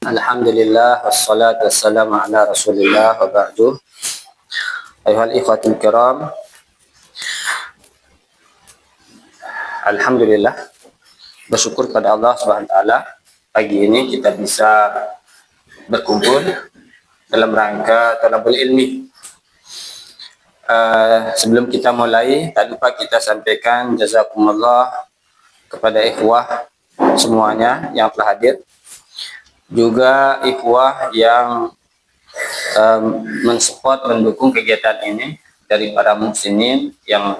Alhamdulillah wassalatu wassalamu ala Rasulillah wa ba'du. Ayuhal ikhwatul kiram. Alhamdulillah, bersyukur pada Allah Subhanahu wa taala pagi ini kita bisa berkumpul dalam rangka talabul ilmi. Sebelum kita mulai, tak lupa kita sampaikan jazakumullah kepada ikhwah semuanya yang telah hadir, juga ikhwah yang mensupport, mendukung kegiatan ini dari para muslimin yang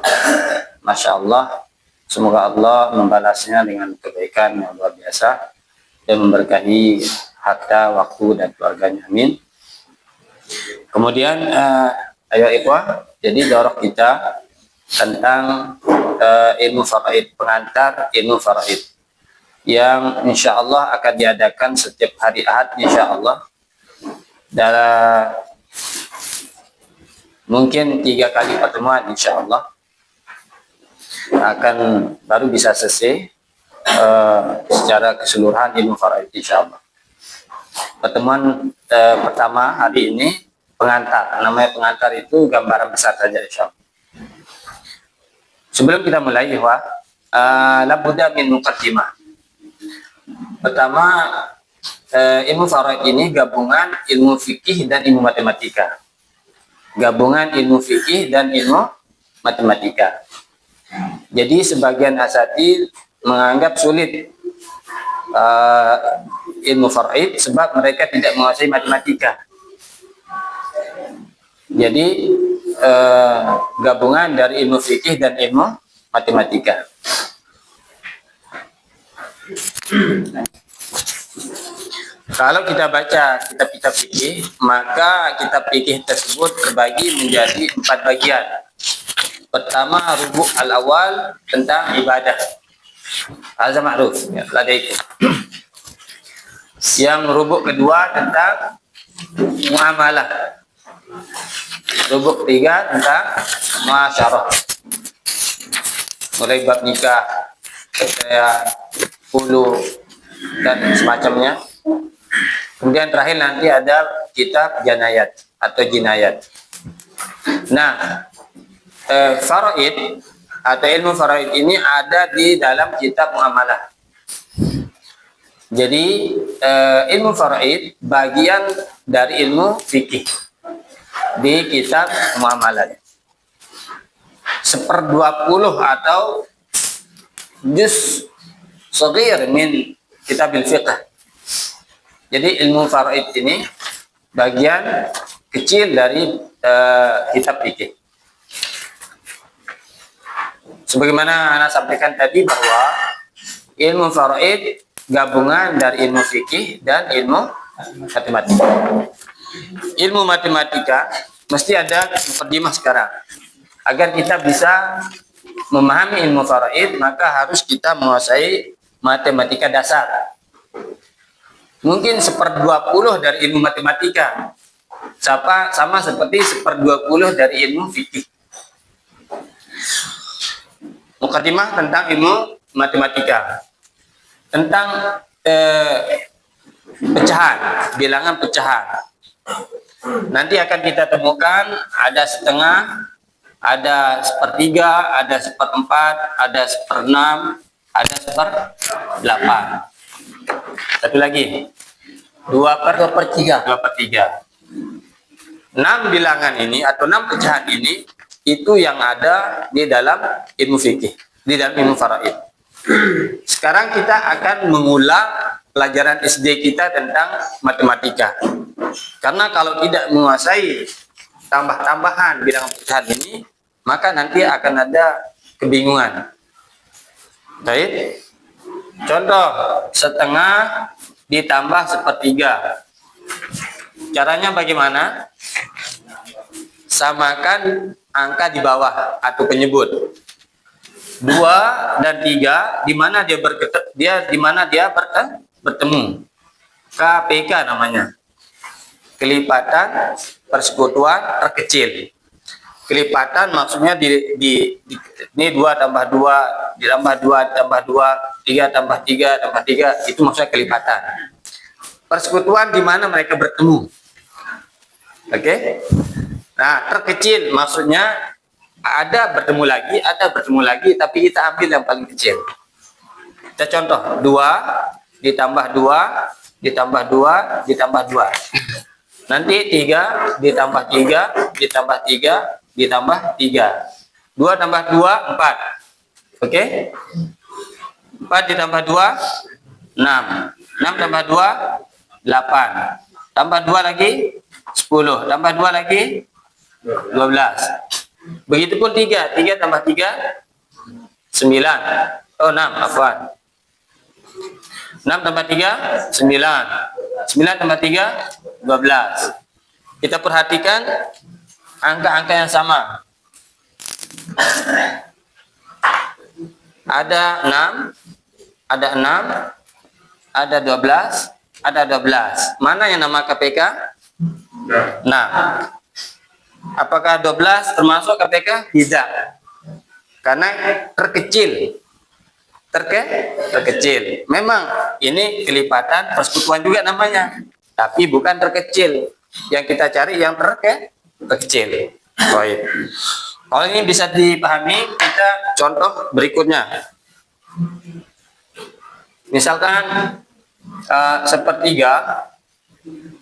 Masya Allah, semoga Allah membalasnya dengan kebaikan yang luar biasa dan memberkahi harta, waktu, dan keluarganya. Amin. Kemudian ayo ikhwah, jadi daurah kita tentang ilmu faraid, pengantar ilmu faraid, yang insya Allah akan diadakan setiap hari Ahad insya Allah, dalam mungkin 3 kali pertemuan insya Allah akan baru bisa selesai secara keseluruhan ilmu faraid insya Allah. Pertemuan pertama hari ini pengantar, namanya pengantar itu gambaran besar saja insya Allah. Sebelum kita mulai labudda min muqaddimah. Pertama, ilmu faraid ini gabungan ilmu fikih dan ilmu matematika. Gabungan ilmu fikih dan ilmu matematika. Jadi sebagian asatidz menganggap sulit ilmu faraid sebab mereka tidak menguasai matematika. Jadi gabungan dari ilmu fikih dan ilmu matematika. Kalau kita baca kitab-kitab fikih, maka kitab fikih tersebut terbagi menjadi 4 bagian. Pertama, rubu' al-awal tentang ibadah. Hadza ma'ruf, ya, ladaikum. Yang rubu' kedua tentang muamalah. Rubu' 3 tentang muasyarah. Mulai bab nikah, perceraian, hulu, dan semacamnya. Kemudian terakhir nanti ada kitab janayat atau jinayat. Nah, faraid atau ilmu faraid ini ada di dalam kitab muamalah. Jadi ilmu faraid bagian dari ilmu fikih di kitab muamalah. 1/20 atau juz shaghir min kitabil fiqh. Jadi ilmu faraid ini bagian kecil dari kitab fikih. Sebagaimana Anda sampaikan tadi bahwa ilmu faraid gabungan dari ilmu fikih dan ilmu matematika. Ilmu matematika mesti ada muqaddimah sekarang. Agar kita bisa memahami ilmu faraid, maka harus kita menguasai matematika dasar. Mungkin 1/20 dari ilmu matematika, sama seperti 1/20 dari ilmu fikih. Muqaddimah tentang ilmu matematika, tentang pecahan, bilangan pecahan. Nanti akan kita temukan ada setengah, ada 1/3, ada 1/4, ada 1/6, ada 1/8. Satu lagi, 2/3. 6 bilangan ini atau 6 pecahan ini itu yang ada di dalam ilmu fikih, di dalam ilmu faraid. Sekarang kita akan mengulang pelajaran SD kita tentang matematika. Karena kalau tidak menguasai tambah-tambahan bilangan pecahan ini, maka nanti akan ada kebingungan. Baik. Contoh, setengah ditambah 1/3. Caranya bagaimana? Samakan angka di bawah atau penyebut. 2 dan 3 di mana dia bertemu. KPK namanya. Kelipatan persekutuan terkecil. Kelipatan maksudnya ini 2 tambah 2 ditambah 2 tambah 2, 3 tambah 3 tambah 3, itu maksudnya kelipatan. persekutuan di mana mereka bertemu. Oke? Nah, terkecil maksudnya ada bertemu lagi, tapi kita ambil yang paling kecil. Kita contoh, 2 ditambah 2 ditambah 2 ditambah 2. Nanti 3 ditambah 3 ditambah 3 ditambah 3. 2 tambah 2, 4. Oke? 4 ditambah 2, 6. 6 tambah 2, 8. Tambah 2 lagi, 10. Tambah 2 lagi, 12. Begitupun 3. 3 tambah 3, 9. Oh, 6, afwan. 6 tambah 3, 9. 9 tambah 3, 12. Kita perhatikan angka-angka yang sama. Ada 6, ada 6, ada 12, ada 12. Mana yang nama KPK? Nah, apakah 12 termasuk KPK? Tidak. Karena terkecil. Terkecil. Memang ini kelipatan persekutuan juga namanya. Tapi bukan terkecil. Yang kita cari yang terkecil. Baik. Kalau ini bisa dipahami, kita contoh berikutnya. Misalkan sepertiga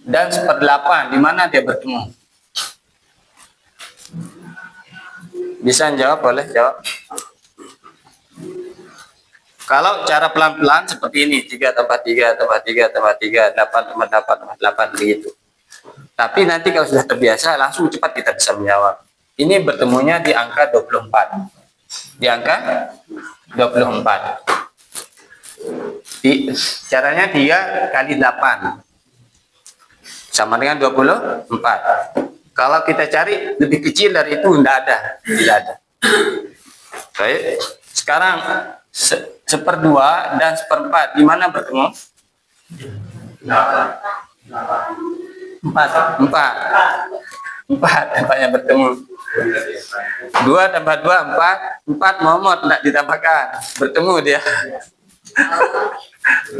dan seperdelapan, di mana dia bertemu? Bisa jawab, boleh jawab. Kalau cara pelan-pelan seperti ini, 3 tambah 3 tambah 3 tambah 3, 8 tambah 8 tambah 8, begitu. Tapi nanti kalau sudah terbiasa, langsung cepat kita bisa menjawab. Ini bertemunya di angka 24. Di angka 24. Caranya 3 kali 8. Sama dengan 24. Kalau kita cari lebih kecil dari itu, tidak ada. Baik. Sekarang seperdua dan seperempat, di mana bertemu? 4 tempatnya bertemu. 2 tambah 2, 4 momot, tidak ditambahkan, bertemu dia.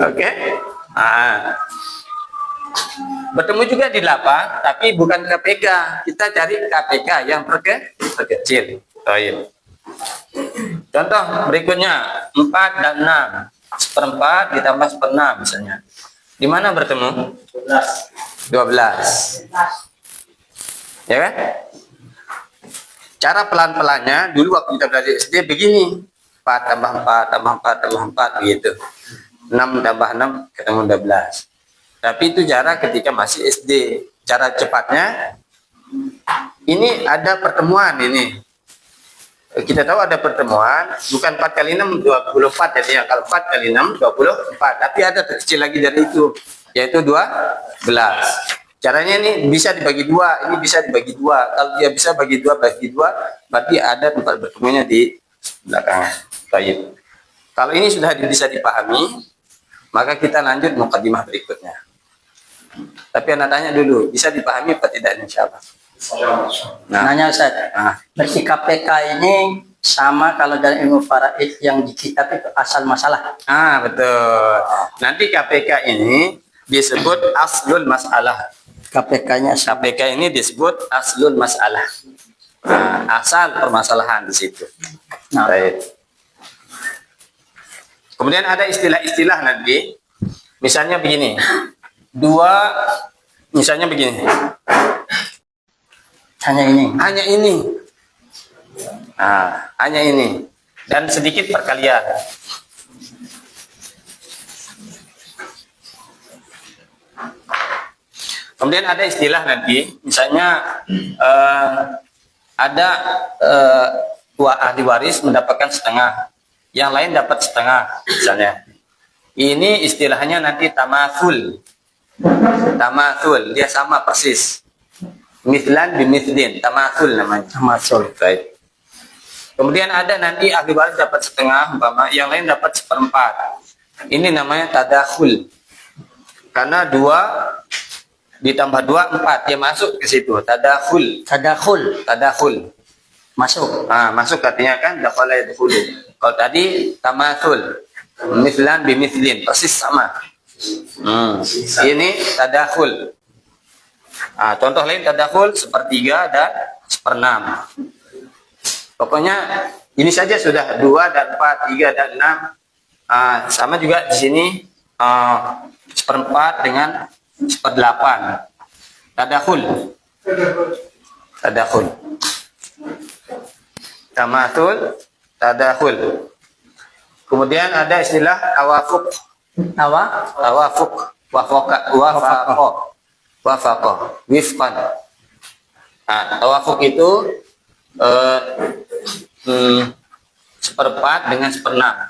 Oke. Bertemu juga di 8, tapi bukan KPK. Kita cari KPK yang terkecil. Contoh berikutnya, 4 dan 6. Seperempat ditambah seperenam misalnya. Di mana bertemu? 12. Ya kan? Cara pelan-pelannya dulu waktu kita belajar SD begini. 4 tambah 4 tambah 4 tambah 4 begitu. 6 tambah 6 ketemu 12. Tapi itu cara ketika masih SD. Cara cepatnya ini ada pertemuan ini. Kita tahu ada pertemuan, bukan 4 kali 6 24 jadi kalau 4 kali 6 24, tapi ada terkecil lagi dari itu, yaitu 12. Caranya ini bisa dibagi 2, ini bisa dibagi 2. Kalau dia bisa bagi 2 bagi 2, berarti ada tempat bertemunya di belakang. Baik. Kalau ini sudah bisa dipahami, maka kita lanjut mukadimah berikutnya. Tapi anak tanya dulu, bisa dipahami apa tidak insyaallah? Nanya Ustaz, berarti KPK ini sama kalau dalam ilmu faraid yang di kitab itu asal masalah. Betul. Nanti KPK ini disebut aslul masalah. KPK ini disebut aslul masalah. Asal permasalahan di situ. Baik. Kemudian ada istilah-istilah nanti. Misalnya begini. Misalnya begini. Hanya ini. Hanya ini. Dan sedikit perkalian. Kemudian ada istilah nanti, misalnya ada ahli waris mendapatkan setengah, yang lain dapat setengah, misalnya. Ini istilahnya nanti tamathul. Tamathul, dia sama persis. Mithlan bimithlin, tamathul namanya. Tamathul. Baik. Kemudian ada nanti ahli waris dapat setengah, yang lain dapat seperempat. Ini namanya tadakhul. Karena 2 ditambah 2, 4. Dia masuk ke situ. Tadakhul. Masuk. Masuk artinya kan dakhala yadkhulu. Kalau tadi tamathul. Mithlan bimithlin, persis sama. Ini tadakhul. Contoh lain tadakhul sepertiga dan seperenam. Pokoknya ini saja sudah 2 dan 4, 3 dan 6. Sama juga di sini seperempat dengan seperdelapan. Tadakhul. Tamathul, tadakhul. Kemudian ada istilah tawafuk. Tawafuk, wafaqa, wifqan. Tawafuk itu seperempat dengan seperenam.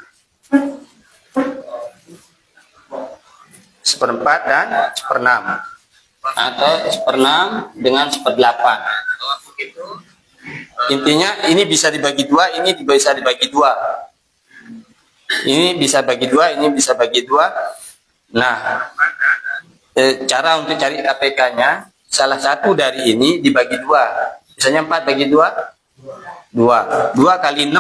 Seperempat dan seperenam. Atau seperenam dengan seperdelapan. Intinya ini bisa dibagi dua, ini bisa dibagi dua. Ini bisa bagi dua, ini bisa bagi dua. Nah, cara untuk cari KPK-nya, salah satu dari ini dibagi dua. Misalnya 4 bagi 2, 2. 2 kali 6,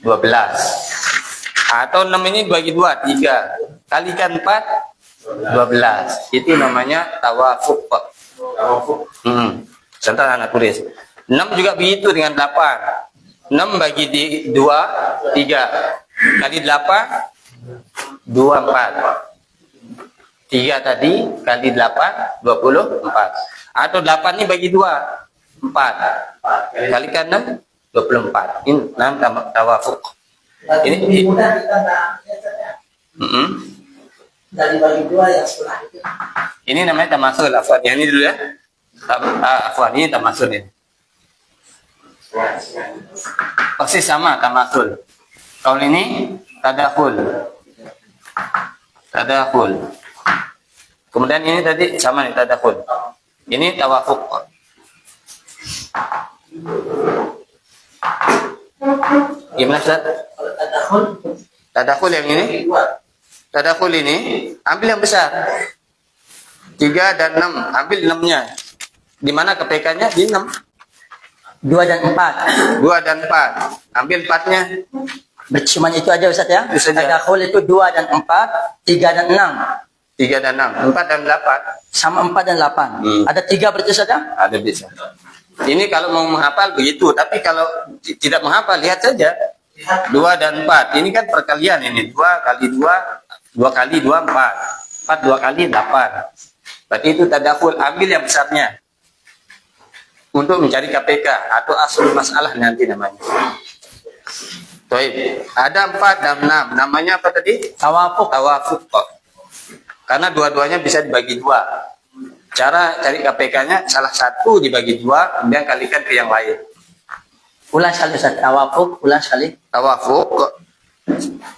12. Atau 6 ini bagi 2, 3. Kalikan 4, 12. Itu namanya tawafuk. Contoh anak tulis. 6 juga begitu dengan 8. 6 bagi 2, 3. Kali 8, 24. 3 tadi kali 8, 24. Atau 8 ini bagi 2, 4. Kalikan 6, 24. Ini namanya tawafuk. Ini mudah kita dari bagi 2 yang setelah itu. Ini namanya tamasul. Afwan, yang ini dulu ya. Afwan, ini tamasul ini. Persis sama tamasul. Kalau ini tadakhul. Kemudian ini tadi sama nih tadakhul. Ini tawafuk. Gimana Ustaz? Tadakhul yang ini? Tadakhul ini ambil yang besar. 3 dan 6, ambil 6-nya. Di mana KPK-nya? Di 6. 2 dan 4. 2 dan 4. Ambil 4-nya. Cuma itu aja Ustaz ya. Itu saja. Tadakhul itu 2 dan 4, 3 dan 6. 3 dan 6, 4 dan 8. Sama 4 dan 8. Ada 3 berarti Ustaz ya? Ada bisa. Ini kalau mau menghafal begitu, tapi kalau tidak menghafal lihat saja. 2 dan 4. Ini kan perkalian ini. 2 kali 2, 2 kali 2, 4. 4 2 kali 8. Berarti itu tadakhul, ambil yang besarnya. Untuk mencari KPK atau asal masalah nanti namanya. Baik, ada 4 dan 6. Namanya apa tadi? Tawafuk. Karena dua-duanya bisa dibagi 2. Cara cari KPK-nya salah satu dibagi 2, kemudian kalikan ke yang lain. Ulang sekali Ustaz. Tawafuk, ulang sekali. Tawafuk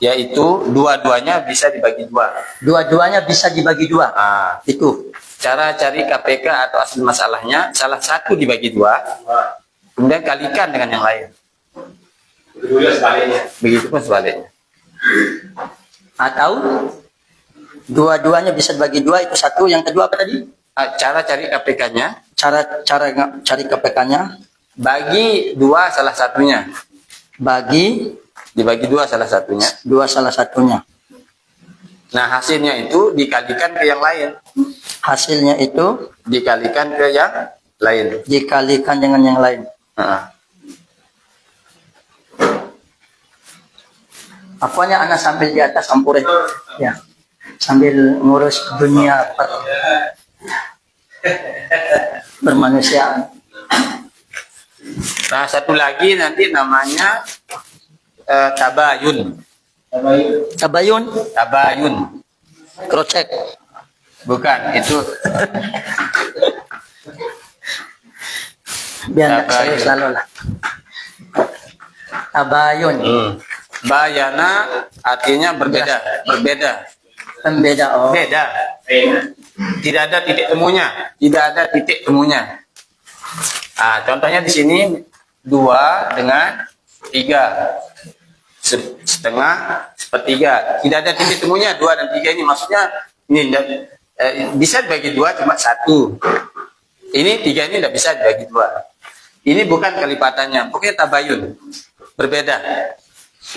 yaitu dua-duanya bisa dibagi 2. Dua-duanya bisa dibagi 2. Itu. Cara cari KPK atau asal masalahnya salah satu dibagi 2, kemudian kalikan dengan yang lain. Begitupun sebaliknya. Atau dua-duanya bisa dibagi 2, itu satu. Yang kedua apa tadi? Cara cari KPK-nya, Cara cari KPK-nya bagi 2 salah satunya. Dibagi 2 salah satunya. 2 salah satunya. Nah, hasilnya itu dikalikan ke yang lain. Hasilnya itu Dikalikan ke yang lain. dikalikan dengan yang lain. Apanya anak sambil di atas sampure. Ya. Sambil ngurus dunia permanusiaan. Nah, satu lagi nanti namanya tabayun. Tabayun. Crochet. Bukan, itu Biar serius lalu lah. Tabayun. bayana artinya berbeda. Pembeda. Oh. Beda. Tidak ada titik temunya. Contohnya di sini 2 dengan 3. Setengah, sepertiga. Tidak ada titik temunya 2 dan 3 ini. Maksudnya ini bisa dibagi 2 cuma 1. Ini 3 ini tidak bisa dibagi 2. Ini bukan kelipatannya. Pokoknya tabayun. Berbeda.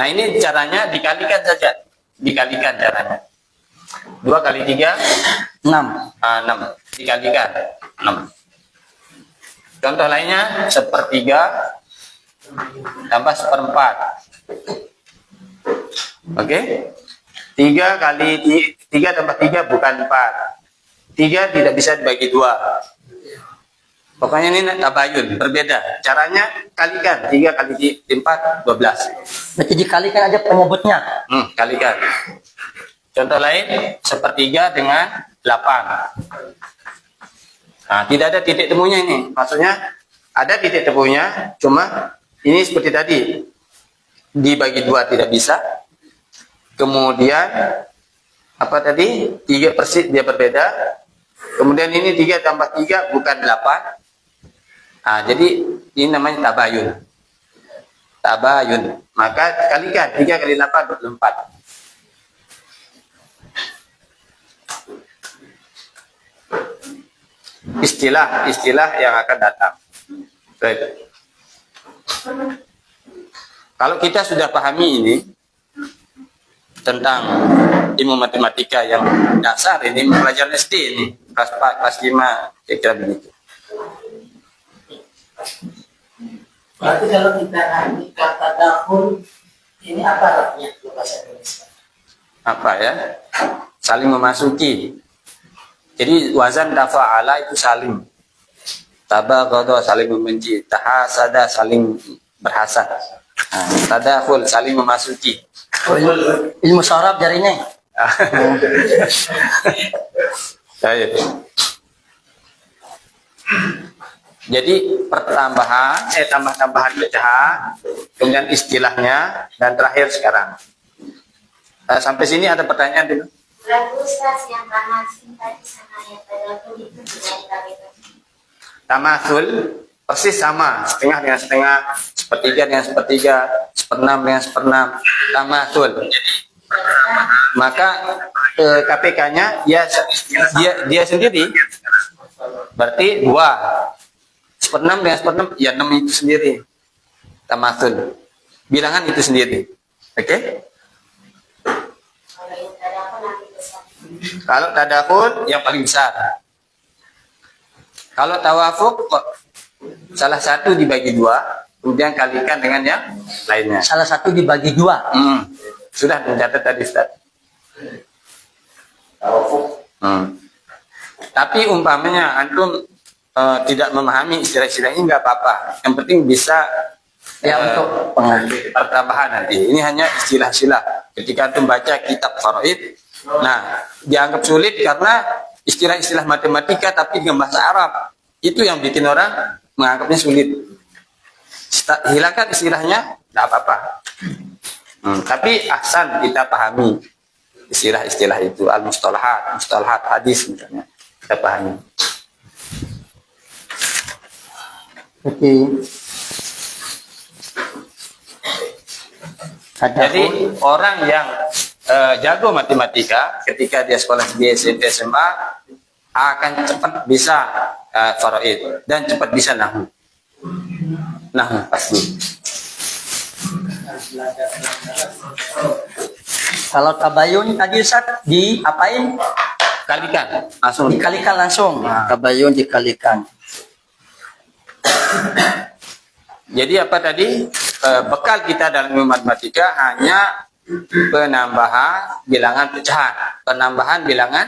Nah, ini caranya dikalikan saja. Dikalikan caranya. 2 kali 3, 6. 6. Dikalikan 6. Contoh lainnya, 1/3 tambah 1/4. Oke? 3 kali 3 tambah 3 bukan 4. 3 tidak bisa dibagi 2. Pokoknya ini tabayun, berbeda. Caranya kalikan. 3 kali 4, 12. Berarti dikalikan aja penyebutnya. Kalikan. Contoh lain, 1/3 dengan 8. Nah, tidak ada titik temunya ini. Maksudnya ada titik temunya, cuma ini seperti tadi. Dibagi 2 tidak bisa. Kemudian apa tadi? 3 persis dia berbeda. Kemudian ini 3 tambah 3 bukan 8. Nah, jadi ini namanya tabayun. Tabayun. Maka kalikan 3 kali 8 24. Istilah yang akan datang. Baik. Kalau kita sudah pahami ini tentang ilmu matematika yang dasar, ini pelajaran SD ini, kelas 4, kelas 5, kira-kira begitu. Berarti kalau kita ambil kata dahul, ini apa artinya di bahasa Indonesia? Apa ya? Saling memasuki. Jadi wazan tafa'ala itu saling. Tabaghadha saling membenci, tahasada saling berhasad. Nah, tadakhul saling memasuki. Ilmu syarab jarinya. Baik. Jadi pertambahan, tambah-tambahan pecahan, kemudian istilahnya, dan terakhir sekarang. Sampai sini ada pertanyaan dulu. Berarti Ustaz yang tamasin tadi sama yang tadakhul itu tidak dikalikan. Tamasul persis sama, setengah dengan setengah, sepertiga dengan sepertiga, seperenam dengan seperenam. Tamasul. Maka KPK-nya ya dia sendiri. Berarti 2. Seperenam dengan seperenam, ya 6 itu sendiri. Tamasul. Bilangan itu sendiri. Oke? Kalau yang tadakhul nanti besar. Kalau tadakhul yang paling besar. Kalau tawafuk salah satu dibagi 2, kemudian kalikan dengan yang lainnya. Salah satu dibagi 2. Sudah mencatat tadi Ustaz. Tapi umpamanya antum tidak memahami istilah-istilah ini nggak apa-apa. Yang penting bisa Untuk pertambahan nanti. Ini hanya istilah-istilah. Ketika antum baca kitab faraid, nah dianggap sulit karena istilah-istilah matematika tapi dengan bahasa Arab. Itu yang bikin orang menganggapnya sulit. Hilangkan istilahnya, tidak apa-apa. Tapi ahsan kita pahami istilah-istilah itu, al-mustalahat, mustalahat hadis misalnya, kita pahami. Oke. Jadi orang yang jago matematika ketika dia sekolah di SMP SMA akan cepat bisa faraid dan cepat bisa nahwu. Nahwu pasti. Kalau tabayun tadi Ustaz diapain? Kalikan langsung. Dikalikan langsung. Nah, tabayun dikalikan. Jadi apa tadi? Bekal kita dalam ilmu matematika hanya penambahan bilangan pecahan. Penambahan bilangan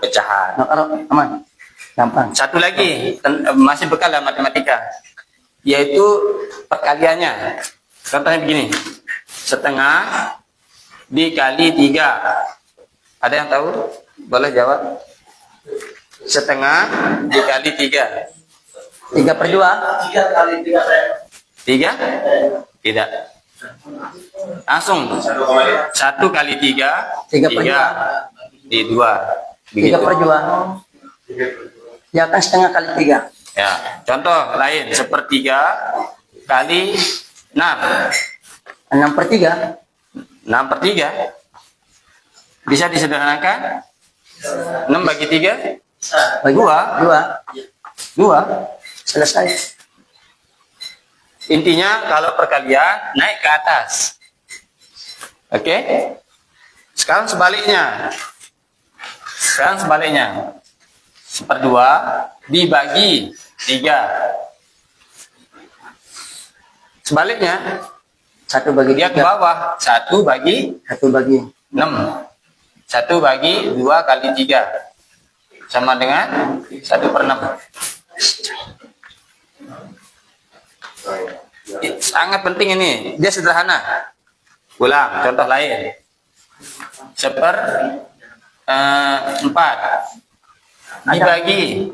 pecahan. Nah, kalau aman. Gampang. Satu lagi masih bekal dalam matematika, yaitu perkaliannya. Contohnya begini, setengah dikali 3. Ada yang tahu? Boleh jawab. Setengah dikali 3. 3/2. 3 kali 3 saya. 3? Tidak. Langsung. 1 kali 3. 3/2. Di 2. 3/2. Ya kan setengah kali 3. Ya. Contoh lain, 1/3 kali 6. 6/3. 6/3. Bisa disederhanakan? 6 bagi 3? Bagi 2. 2. Selesai. Intinya kalau perkalian naik ke atas. Oke? Sekarang sebaliknya. Sekarang sebaliknya. 1/2 dibagi 3. Sebaliknya, 1 bagi dia ke 3. bawah. 1 bagi 1 bagi 6. 1 bagi 2 kali 3. Sama dengan 1/6. Sangat penting ini. Dia sederhana. Ulang, contoh lain. 1/4 dibagi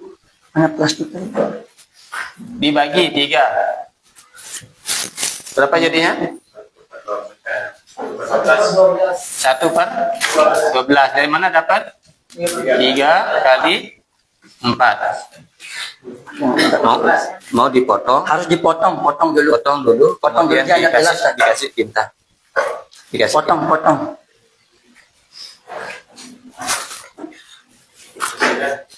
mana plastik itu? dibagi 3. Berapa jadinya? 1/12. Dari mana dapat? 3 kali 4. Mau dipotong? Harus dipotong, potong dulu. Potong dulu. Potong dulu, kemudian jangan jelas, Ustaz. dikasih tinta. Dikasih Potong.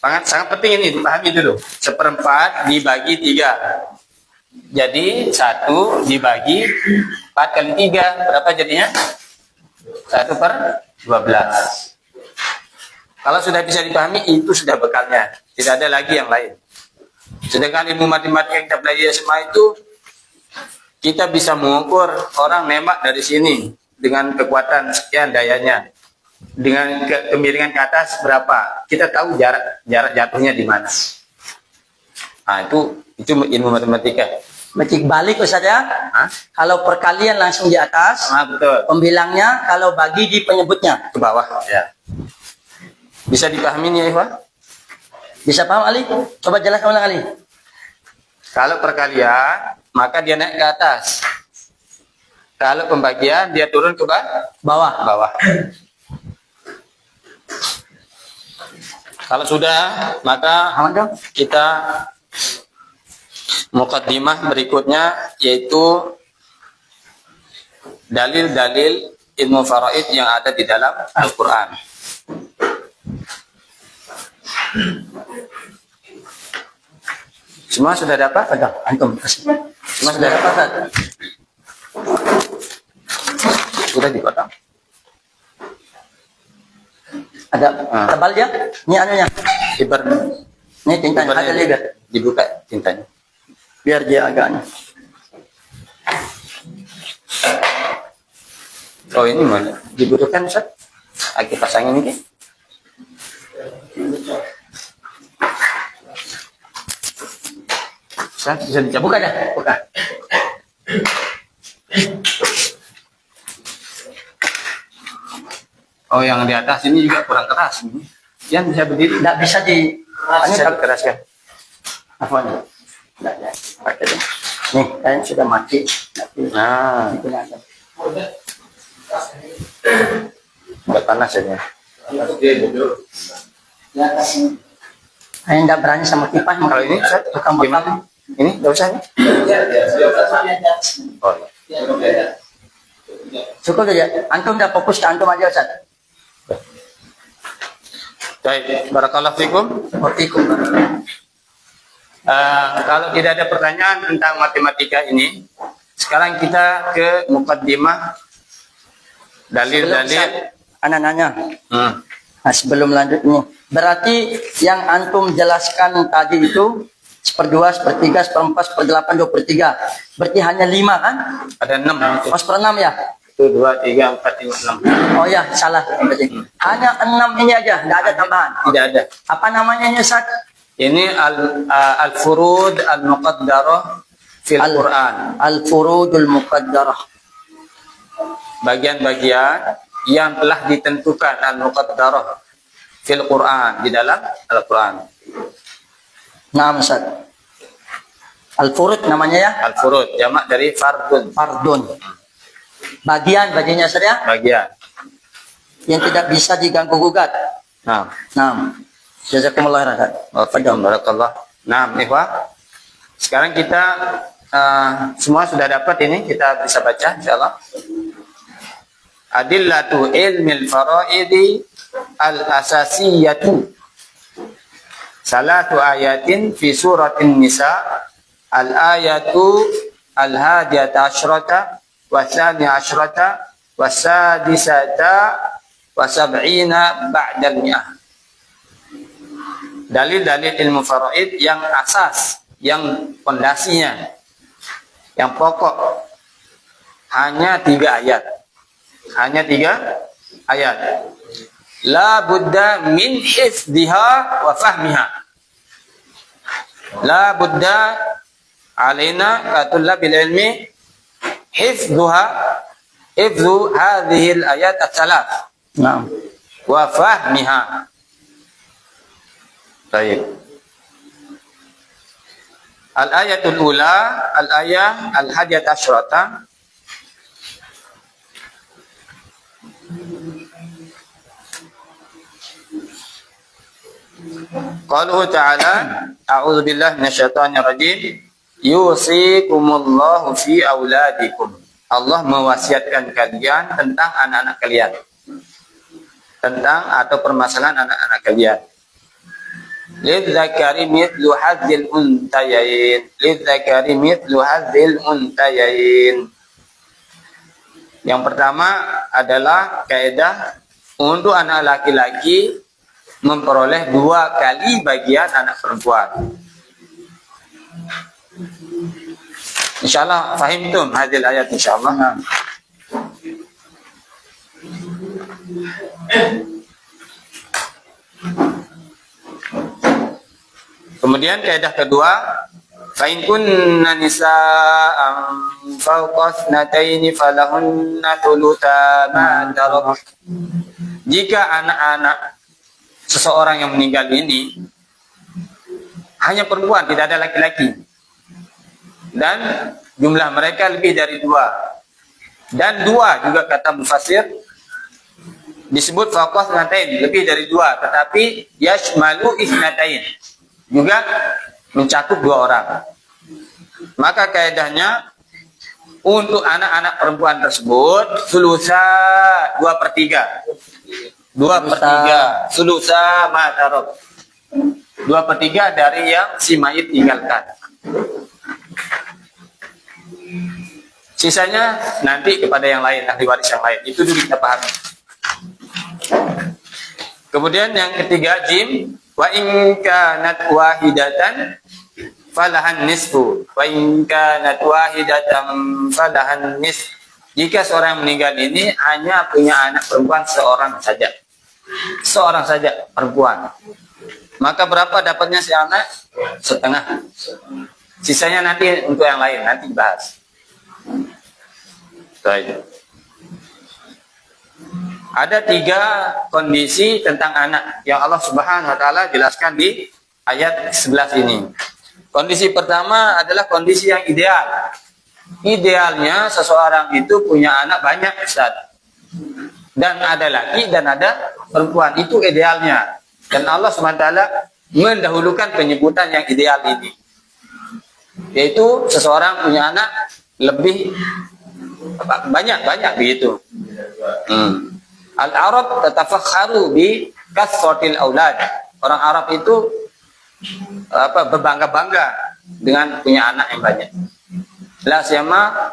sangat penting ini dipahami dulu. 1/4 dibagi 3. Jadi 1 dibagi 4 kali 3. Berapa jadinya? 1/12. Kalau sudah bisa dipahami, itu sudah bekalnya. Tidak ada lagi yang lain. Sedangkan ilmu matematika yang kita belajar SMA itu, kita bisa mengukur orang nembak dari sini dengan kekuatan sekian dayanya, dengan kemiringan ke atas berapa. Kita tahu jarak jatuhnya di mana. Nah, itu ilmu matematika. Berarti balik Ustaz ya. Hah? Kalau perkalian langsung di atas, Betul. pembilangnya, kalau bagi di penyebutnya. Ke bawah. Ya. Bisa dipahami ya, Ikhwan? Bisa paham Ali? Coba jelaskan ulang Ali. Kalau perkalian, maka dia naik ke atas. Kalau pembagian, dia turun ke Bawah. bawah. Kalau sudah, maka Aman dong? kita mukaddimah berikutnya, yaitu dalil-dalil ilmu faraid yang ada di dalam Al-Quran. Semua sudah dapat? Pegang, antum. Semua sudah dapat? Ustaz? Sudah dipotong? Ada tebal dia? Ini anunya. Ibar. Ini tintanya. Ada juga. Dibuka tintanya. Biar dia agaknya. Oh, ini mana? Dibutuhkan, Ustaz? Aku pasangin ini. Ustaz, bisa dicabut? Buka dah. Buka. Oh, yang di atas ini juga kurang keras. Yang bisa berdiri? Tidak bisa di... Bisa dikeraskan. Apa ini? Tidak, ya. Pakai deh. Nih, kayaknya sudah mati. Nah, Digunakan. buat panas ya. Saya tidak berani sama kipas. Kalau ini, Ustaz, tukang gimana? Ini nggak usah nih? Oh, iya. Cukup saja. Antum dah fokus ke antum aja Ustaz. Baik, barakallahu fikum. Waalaikum. Kalau tidak ada pertanyaan tentang matematika ini, sekarang kita ke mukaddimah dalil-dalil. Anak nanya. Nah, sebelum lanjut ini, berarti yang antum jelaskan tadi itu 1/2, 1/3, 1/4, 1/8, 2/3. Berarti hanya 5 kan? Ada 6. Oh, 1/6 ya? 1, 2, 3, 4, 5, 6. Oh ya, salah. Hanya 6 ini aja, tidak ada tambahan. Tidak ada. Apa namanya ini Ustaz? Ini al-furud al-muqaddarah fil Quran. Al-furudul muqaddarah. Bagian-bagian yang telah ditentukan al-muqaddarah fil Quran, di dalam Al-Quran. Nah, Ustaz. Al-furud namanya ya? Al-furud, jamak dari fardun. Fardun. Bagian-bagiannya Ustaz ya? Bagian. Yang tidak bisa diganggu gugat. Nah, Nah, jazakumullah khairan. barakallah. Nah, ikhwah. Sekarang kita semua sudah dapat ini, kita bisa baca insyaallah. Adillatu ilmil faraidi al-asasiyatu. Salatu ayatin fi suratin nisa. Al-ayatu al-hadiyata asyrata wa thaniya asyrata wa sadisata wa sab'ina ba'dal mi'ah. dalil-dalil ilmu faraid yang asas, yang pondasinya, yang pokok hanya 3 ayat. Hanya 3 ayat. La budda min hifdhiha wa fahmiha. La budda alaina katullabil ilmi hifdhuha, hifdhu hadhihi al-ayat ats-tsalath Naam. wa fahmiha. Baik. Al-ayatul ula, al-ayah al-hadiyat asyrata. Qaluhu ta'ala, a'udzu billahi minasyaitonir rajim. Yusikumullahu fi auladikum. Allah mewasiatkan kalian tentang anak-anak kalian. Tentang atau permasalahan anak-anak kalian. Lidzakari mithlu hadzil untayain. Lidzakari mithlu hadzil untayain. Yang pertama adalah kaidah untuk anak laki-laki memperoleh 2 kali bagian anak perempuan. Insyaallah fahimtum hadil ayat insyaallah. Naam. Kemudian kaidah kedua, fa in kunna nisaan fawqa ithnataini falahunna thulutsa ma tarak. Jika anak-anak seseorang yang meninggal ini hanya perempuan, tidak ada laki-laki, dan jumlah mereka lebih dari 2, dan 2 juga kata mufassir disebut fawqa itsnatain, lebih dari 2, tetapi yashmalu itsnatain, juga mencakup 2 orang. Maka kaidahnya untuk anak-anak perempuan tersebut sulusa 2/3. 2/3 sulusa matarok. 2/3 dari yang si mayit tinggalkan. Sisanya nanti kepada yang lain, ahli waris yang lain. Itu dulu kita pahami. Kemudian yang ketiga, jim, wa in kanat wahidatan falahan nisfu. Wa in kanat wahidatan falahan nisfu. Jika seorang meninggal ini hanya punya anak perempuan seorang saja. Seorang saja perempuan. Maka berapa dapatnya si anak? Setengah. Sisanya nanti untuk yang lain, nanti dibahas. Baik. Ada 3 kondisi tentang anak yang Allah Subhanahu wa taala jelaskan di ayat 11 ini. Kondisi pertama adalah kondisi yang ideal. Idealnya seseorang itu punya anak banyak, Ustaz. Dan ada laki dan ada perempuan, itu idealnya. Dan Allah Subhanahu wa taala mendahulukan penyebutan yang ideal ini. Yaitu seseorang punya anak lebih banyak begitu. Al-Arab tatafakharu bi kasratil aulad. Orang Arab itu berbangga-bangga dengan punya anak yang banyak. La siyama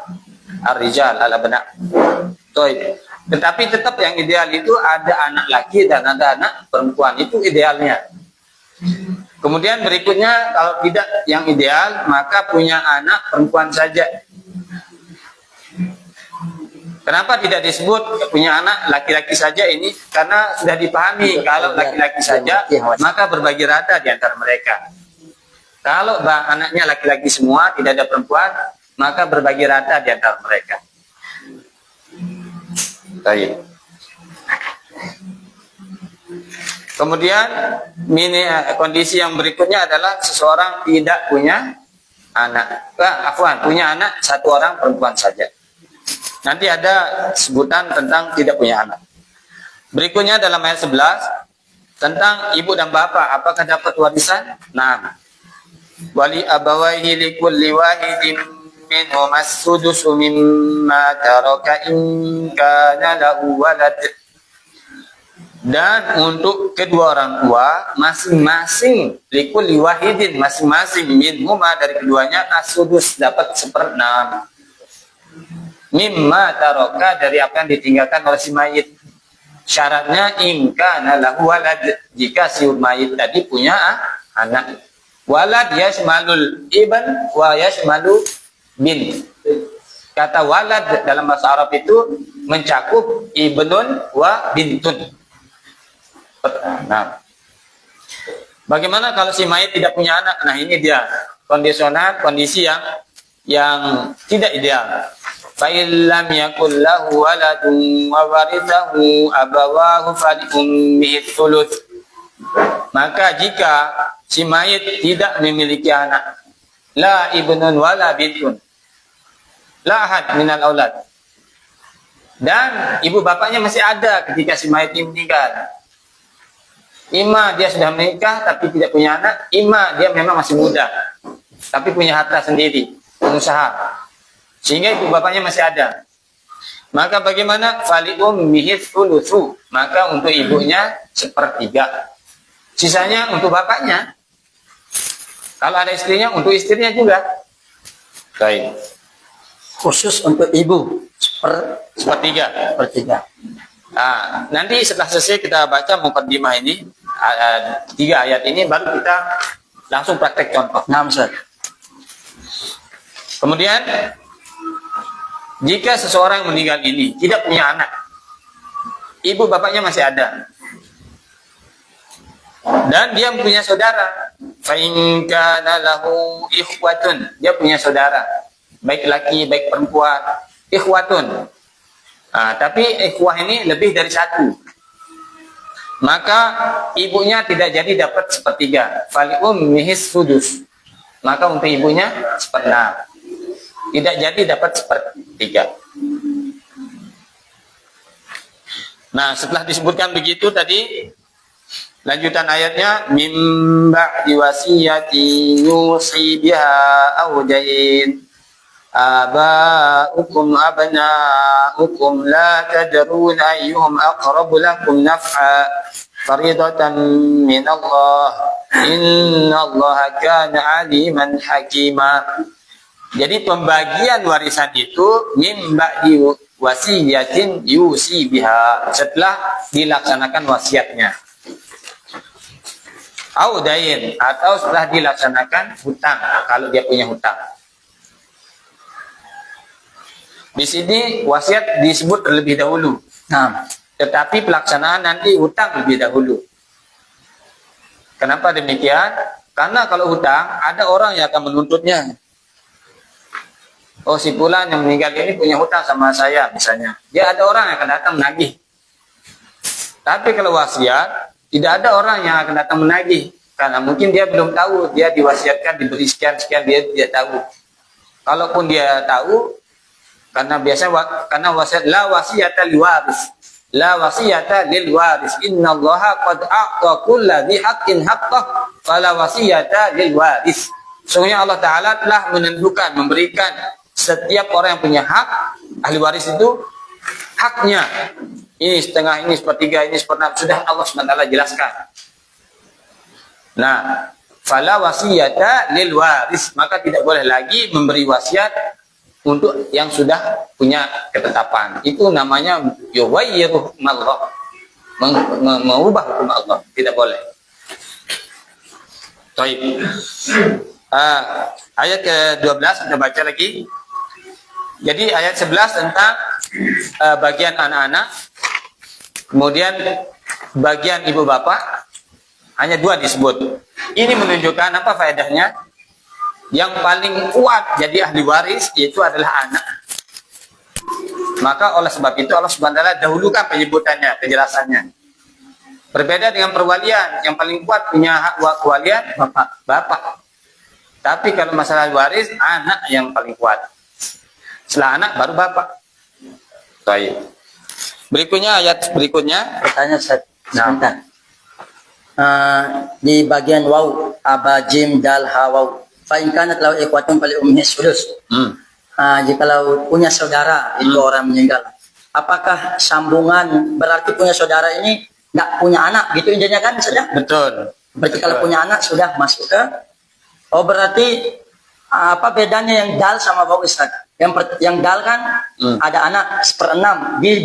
ar-rijal al-abna. Tetapi tetap yang ideal itu ada anak laki dan ada anak perempuan, itu idealnya. Kemudian berikutnya kalau tidak yang ideal maka punya anak perempuan saja. Kenapa tidak disebut punya anak laki-laki saja ini? Karena sudah dipahami kalau laki-laki saja maka berbagi rata di antara mereka. Kalau anaknya laki-laki semua, tidak ada perempuan, maka berbagi rata di antara mereka. Baik. Kemudian kondisi yang berikutnya adalah seseorang tidak punya anak. Punya anak 1 orang perempuan saja. Nanti ada sebutan tentang tidak punya anak. Berikutnya dalam ayat 11 tentang ibu dan bapak, apakah dapat warisan? Nah, wali abawaihi likulli wahidin minhum as-sudusu mimma taraka in kana lahu walad. Dan untuk kedua orang tua masing-masing likulli wahidin, masing-masing minhum dari keduanya as-sudus, dapat 1/6 mimma taraka, dari apa yang ditinggalkan oleh si mayit. Syaratnya ingkana lahu walad, jika si mayit tadi punya anak. Walad yashmalul ibn wa yashmalu bin. Kata walad dalam bahasa Arab itu mencakup ibnun wa bintun. Nah, bagaimana kalau si mayit tidak punya anak? Nah, ini dia kondisi yang tidak ideal. Fa illam yakul lahu waladun wa warithahu abawahu fali ummihi thuluth. Maka jika si mayit tidak memiliki anak, la ibnun wala bintun, la ahad minal aulad, dan ibu bapaknya masih ada ketika si mayit ini meninggal. Ima dia sudah menikah tapi tidak punya anak, ima dia memang masih muda tapi punya harta sendiri, pengusaha, sehingga ibu bapaknya masih ada. Maka bagaimana? Fali ummihi tsulusu, maka untuk ibunya sepertiga, sisanya untuk bapaknya. Kalau ada istrinya, untuk istrinya juga. Baik. Khusus untuk ibu Sepertiga. sepertiga. Nah, nanti setelah selesai kita baca mukaddimah ini, 3 ayat ini, baru kita langsung praktek contoh. Nah, Ustaz. Kemudian, jika seseorang meninggal ini tidak punya anak, ibu bapaknya masih ada, dan dia punya saudara, fa in kana lahu ikhwatun, dia punya saudara, baik laki baik perempuan, ikhwatun. Nah, tapi ikhwah ini lebih dari satu, maka ibunya tidak jadi dapat sepertiga. Fali ummihi sudus, maka untuk ibunya seperenam, tidak jadi dapat sepertiga. Nah, setelah disebutkan begitu tadi, lanjutan ayatnya, mim ba'di wasiyati yusi biha aw dain aba'ukum abna'ukum la tadruna ayyuhum aqrabu lakum naf'a faridatan min Allah innallaha kana aliman hakima. Jadi pembagian warisan itu mim ba'di wasiyatin yusi biha, setelah dilaksanakan wasiatnya, audain, atau setelah dilaksanakan hutang kalau dia punya hutang. Di sini wasiat disebut terlebih dahulu. Nah, Tetapi pelaksanaan nanti hutang lebih dahulu. Kenapa demikian? Karena kalau hutang ada orang yang akan menuntutnya. Oh, si fulan yang meninggal ini punya hutang sama saya misalnya. Dia ada orang yang akan datang menagih. Tapi kalau wasiat, tidak ada orang yang akan datang menagih. Karena mungkin dia belum tahu, dia diwasiatkan diberi sekian-sekian, dia tidak tahu. Kalaupun dia tahu, karena wasiat la wasiyata lil waris. La wasiyata lil waris. Innallaha qad a'ta kulli haqqin haqqah fala wasiyata lil waris. Sesungguhnya Allah Ta'ala telah menentukan, memberikan setiap orang yang punya hak, ahli waris itu haknya. Ini setengah, ini sepertiga, ini seperenam. Sudah Allah SWT jelaskan. Nah, fala wasiyata lil waris, maka tidak boleh lagi memberi wasiat untuk yang sudah punya ketetapan. Itu namanya yughayyiru hukmallah, mengubah hukum Allah. Tidak boleh. Baik. Ayat ke-12 kita baca lagi. Jadi ayat 11 tentang bagian anak-anak, kemudian bagian ibu bapak, hanya 2 disebut. Ini menunjukkan apa faedahnya? Yang paling kuat jadi ahli waris itu adalah anak. Maka oleh sebab itu Allah SWT dahulukan penyebutannya, penjelasannya. Berbeda dengan perwalian, yang paling kuat punya hak kewalian bapak. Tapi kalau masalah waris, anak yang paling kuat. Setelah anak baru bapak. Baik. Berikutnya ayat berikutnya. pertanyaan sebentar. Di bagian waw, aba jim dal ha waw. Fa in kanat lahu ikhwatun fali ummihi sudus. Jikalau punya saudara itu orang meninggal, apakah sambungan berarti punya saudara ini nggak punya anak gitu intinya kan sudah? Betul. Berarti kalau punya anak sudah masuk ke. Oh berarti apa bedanya yang dal sama waw Ustaz? yang dal kan ada anak 1/6 di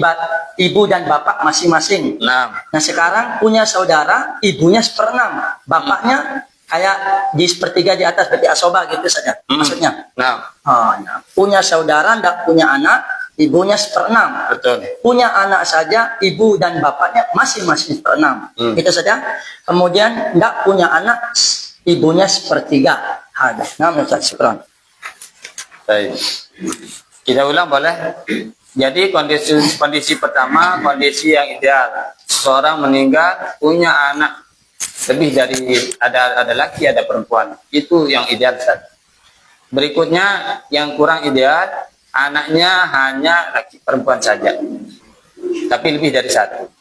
ibu dan bapak masing-masing. Nah, Nah sekarang punya saudara, ibunya 1/6, bapaknya kayak di 1/3 di atas, berarti asoba gitu saja maksudnya. nah, Nah, punya saudara, ndak punya anak, ibunya 1/6. betul. Punya anak saja, ibu dan bapaknya masing-masing 1/6. Itu saja. Kemudian ndak punya anak, ibunya 1/3. Ada. Nah, Ustaz, syukran. Baik. Kita ulang boleh? Jadi kondisi pertama, kondisi yang ideal. Seseorang meninggal punya anak lebih dari ada laki ada perempuan. Itu yang ideal, Ustaz. Berikutnya yang kurang ideal, anaknya hanya laki perempuan saja. Tapi lebih dari satu.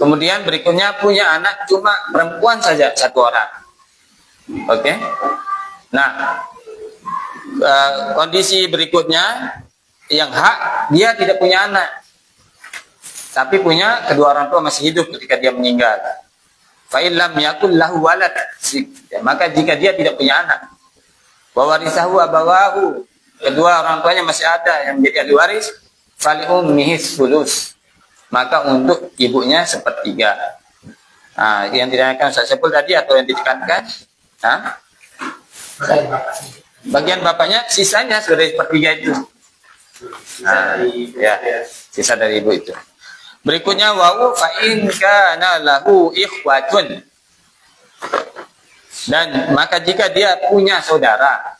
Kemudian berikutnya punya anak cuma perempuan saja, 1 orang. Oke? Nah, kondisi berikutnya yang hak, dia tidak punya anak, tapi punya kedua orang tua masih hidup ketika dia meninggal. Fa'ilam yakul lahu walad, maka jika dia tidak punya anak, wawarisahu abawahu, kedua orang tuanya masih ada yang menjadi ahli waris, fali ummihi sulus, maka untuk ibunya 1/3. Nah, yang ditanyakan Ustaz Saiful tadi atau yang ditekankan, nah, bagian bapaknya sisanya sudah 1/3 itu. Nah, ya, sisa dari ibu itu. Berikutnya wa'u fa'in kana lahu ikhwatun. Dan maka jika dia punya saudara,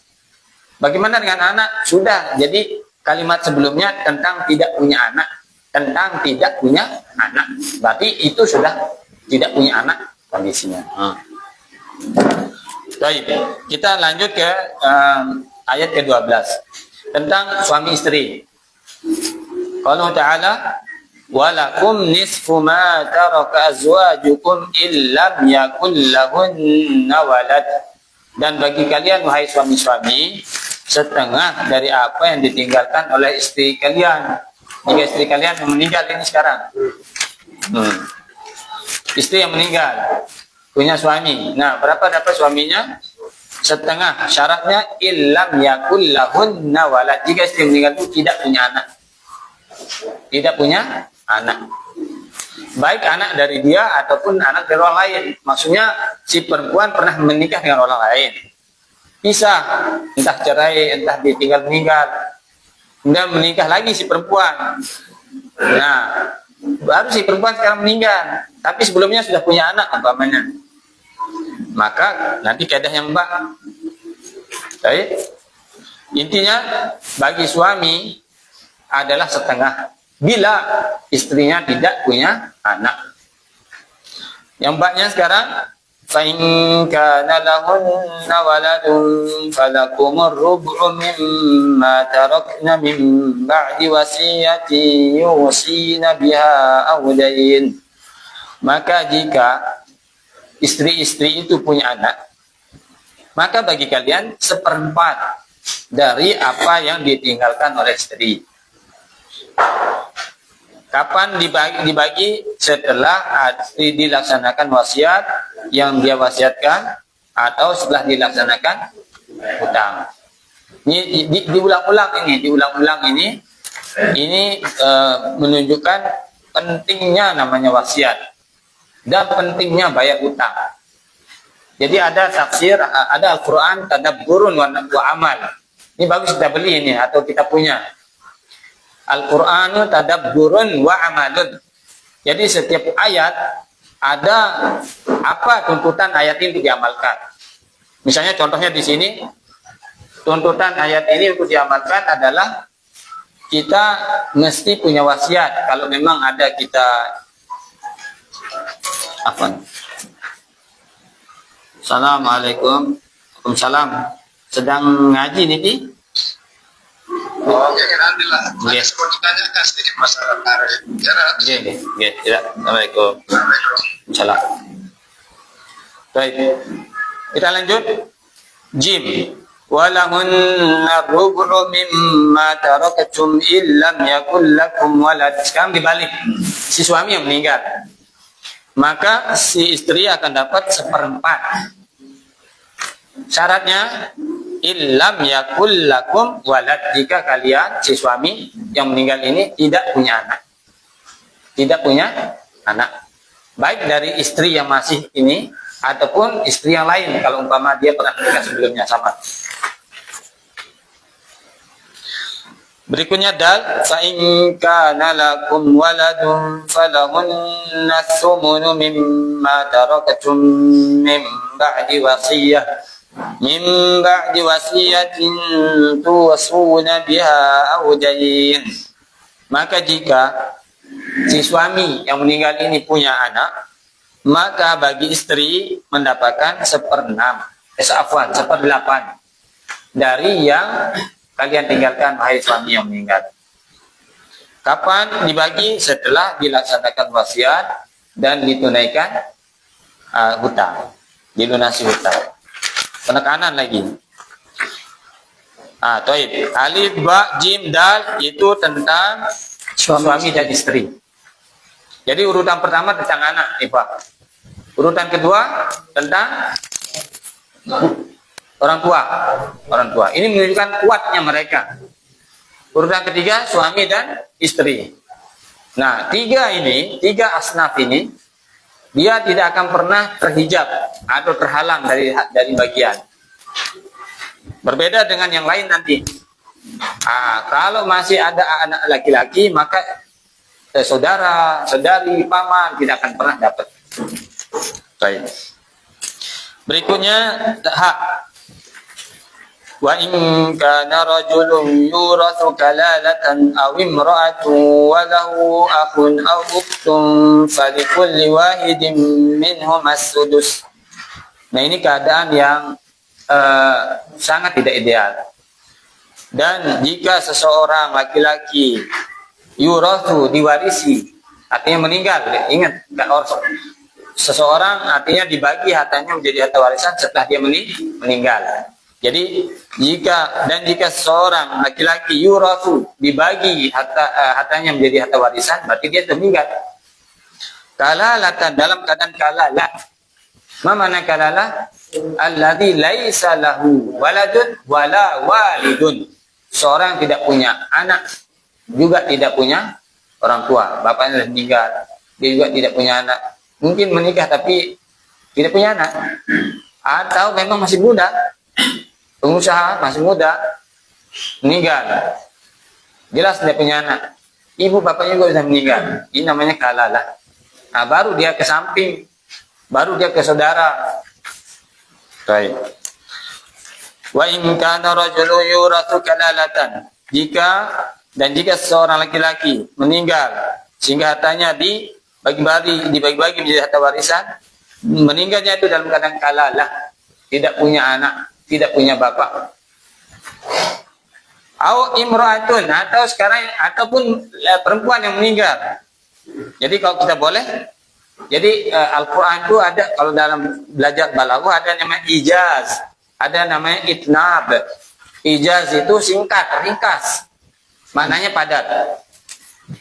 bagaimana dengan anak? Sudah, jadi kalimat sebelumnya tentang tidak punya anak, tentang tidak punya anak. Berarti itu sudah tidak punya anak kondisinya. Baik, kita lanjut ke ayat ke-12 tentang suami istri. Qala ta'ala walakum nisfu ma taraka azwajukum illam yakul lahunna walad. Dan bagi kalian wahai suami-suami, setengah dari apa yang ditinggalkan oleh istri kalian. Jika istri kalian yang meninggal ini sekarang, istri yang meninggal punya suami. Nah, berapa dapat suaminya? Setengah. Syaratnya illam yakul lahunna walad. Jika istri meninggal itu tidak punya anak. Tidak punya anak. Baik anak dari dia ataupun anak dari orang lain. Maksudnya si perempuan pernah menikah dengan orang lain. Bisa entah cerai, entah ditinggal meninggal. Kemudian menikah lagi si perempuan. Nah, baru si perempuan sekarang meninggal. Tapi sebelumnya sudah punya anak umpamanya. Maka nanti keadaan yang baik. Intinya bagi suami adalah setengah bila istrinya tidak punya anak. Yang mbaknya sekarang فَإِنْ كَانَ لَهُنَّ وَلَدٌ فَلَكُمُ الرُّبُعُ مِمَّا تَرَكْنَ مِنْ بَعْدِ وَصِيَّةٍ يُوصِينَ بِهَا أَوْ دَيْنٍ. Maka jika istri-istri itu punya anak, maka bagi kalian 1/4 dari apa yang ditinggalkan oleh istri. Kapan dibagi? Setelah dilaksanakan wasiat yang dia wasiatkan atau setelah dilaksanakan hutang. Ini diulang-ulang ini menunjukkan pentingnya namanya wasiat dan pentingnya bayar hutang. Jadi ada tafsir, ada Al-Quran tadabburun wa amal. Ini bagus kita beli ini atau kita punya. Al-Qur'anu tadabburun wa amalun. Jadi setiap ayat ada apa tuntutan ayat ini untuk diamalkan. Misalnya contohnya di sini, tuntutan ayat ini untuk diamalkan adalah kita mesti punya wasiat. Kalau memang ada kita Assalamualaikum. Waalaikumsalam. Sedang ngaji nih? Oh, ya alhamdulillah. Ada semua ditanyakan sedikit masalah tarikh. Ya. Assalamualaikum. Salam. Baik. Kita lanjut. Jim. Walahunna rubu'u mimma taraktum illam yakul lakum walad. Sekarang dibalik. Si suami yang meninggal. Maka si istri akan dapat 1/4. Syaratnya illam yakul lakum walad, jika kalian si suami yang meninggal ini tidak punya anak. Tidak punya anak. Baik dari istri yang masih ini ataupun istri yang lain kalau umpama dia pernah menikah sebelumnya sama. Berikutnya dal, fa in kana lakum waladun falahunna thumunu mimma taraktum min ba'di wasiyatin tuwasuna biha aw dayn. Maka jika si suami yang meninggal ini punya anak, maka bagi istri mendapatkan 1/6 dari yang kalian tinggalkan, wahai suami yang meninggal. Kapan dibagi? Setelah dilaksanakan wasiat dan ditunaikan hutang, dilunasi hutang. Penekanan lagi. Taib. Alif, ba, jim, dal itu tentang suami dan istri. Jadi urutan pertama tentang anak, Pak. Urutan kedua tentang orang tua. Ini menunjukkan kuatnya mereka. Urutan ketiga suami dan istri. Nah, tiga asnaf ini dia tidak akan pernah terhijab atau terhalang dari bagian. Berbeda dengan yang lain nanti. Kalau masih ada anak laki-laki, maka saudara, saudari, paman tidak akan pernah dapat. Baik. Berikutnya hak. Wa in kana rajulun yurathu kalalatan aw imra'atun wa lahu akhun aw ukhtun falikulli wahidin minhum as-sudus. Nah, ini keadaan yang sangat tidak ideal. Dan jika seseorang laki-laki yurathu diwarisi, artinya meninggal, ingat seseorang artinya dibagi hartanya menjadi harta warisan setelah dia meninggal. Jadi jika seseorang laki-laki yurathu dibagi hartanya menjadi harta warisan, berarti dia meninggal. Kalalatan, dalam keadaan kalalah. Ma mana kalalah? Alladzi laisa lahu waladun wala walidun. Seorang tidak punya anak, juga tidak punya orang tua. Bapaknya sudah meninggal, dia juga tidak punya anak. Mungkin menikah tapi tidak punya anak. Atau memang masih muda, pengusaha masih muda, meninggal, jelas tidak punya anak. Ibu bapaknya juga sudah meninggal. Ini namanya kalalah. Nah, baru dia ke samping, baru dia ke saudara. Baik. Wa in kana rajulun yurathu kalalatan. Jika seseorang laki-laki meninggal sehingga hartanya dibagi-bagi menjadi harta warisan, meninggalnya itu dalam keadaan kalalah, tidak punya anak, tidak punya bapak. Au imra'atun, ataupun perempuan yang meninggal. Jadi kalau kita boleh, jadi Al-Quran itu ada, kalau dalam belajar balaghah ada namanya ijaz, ada namanya itnab. Ijaz itu singkat, ringkas, maknanya padat.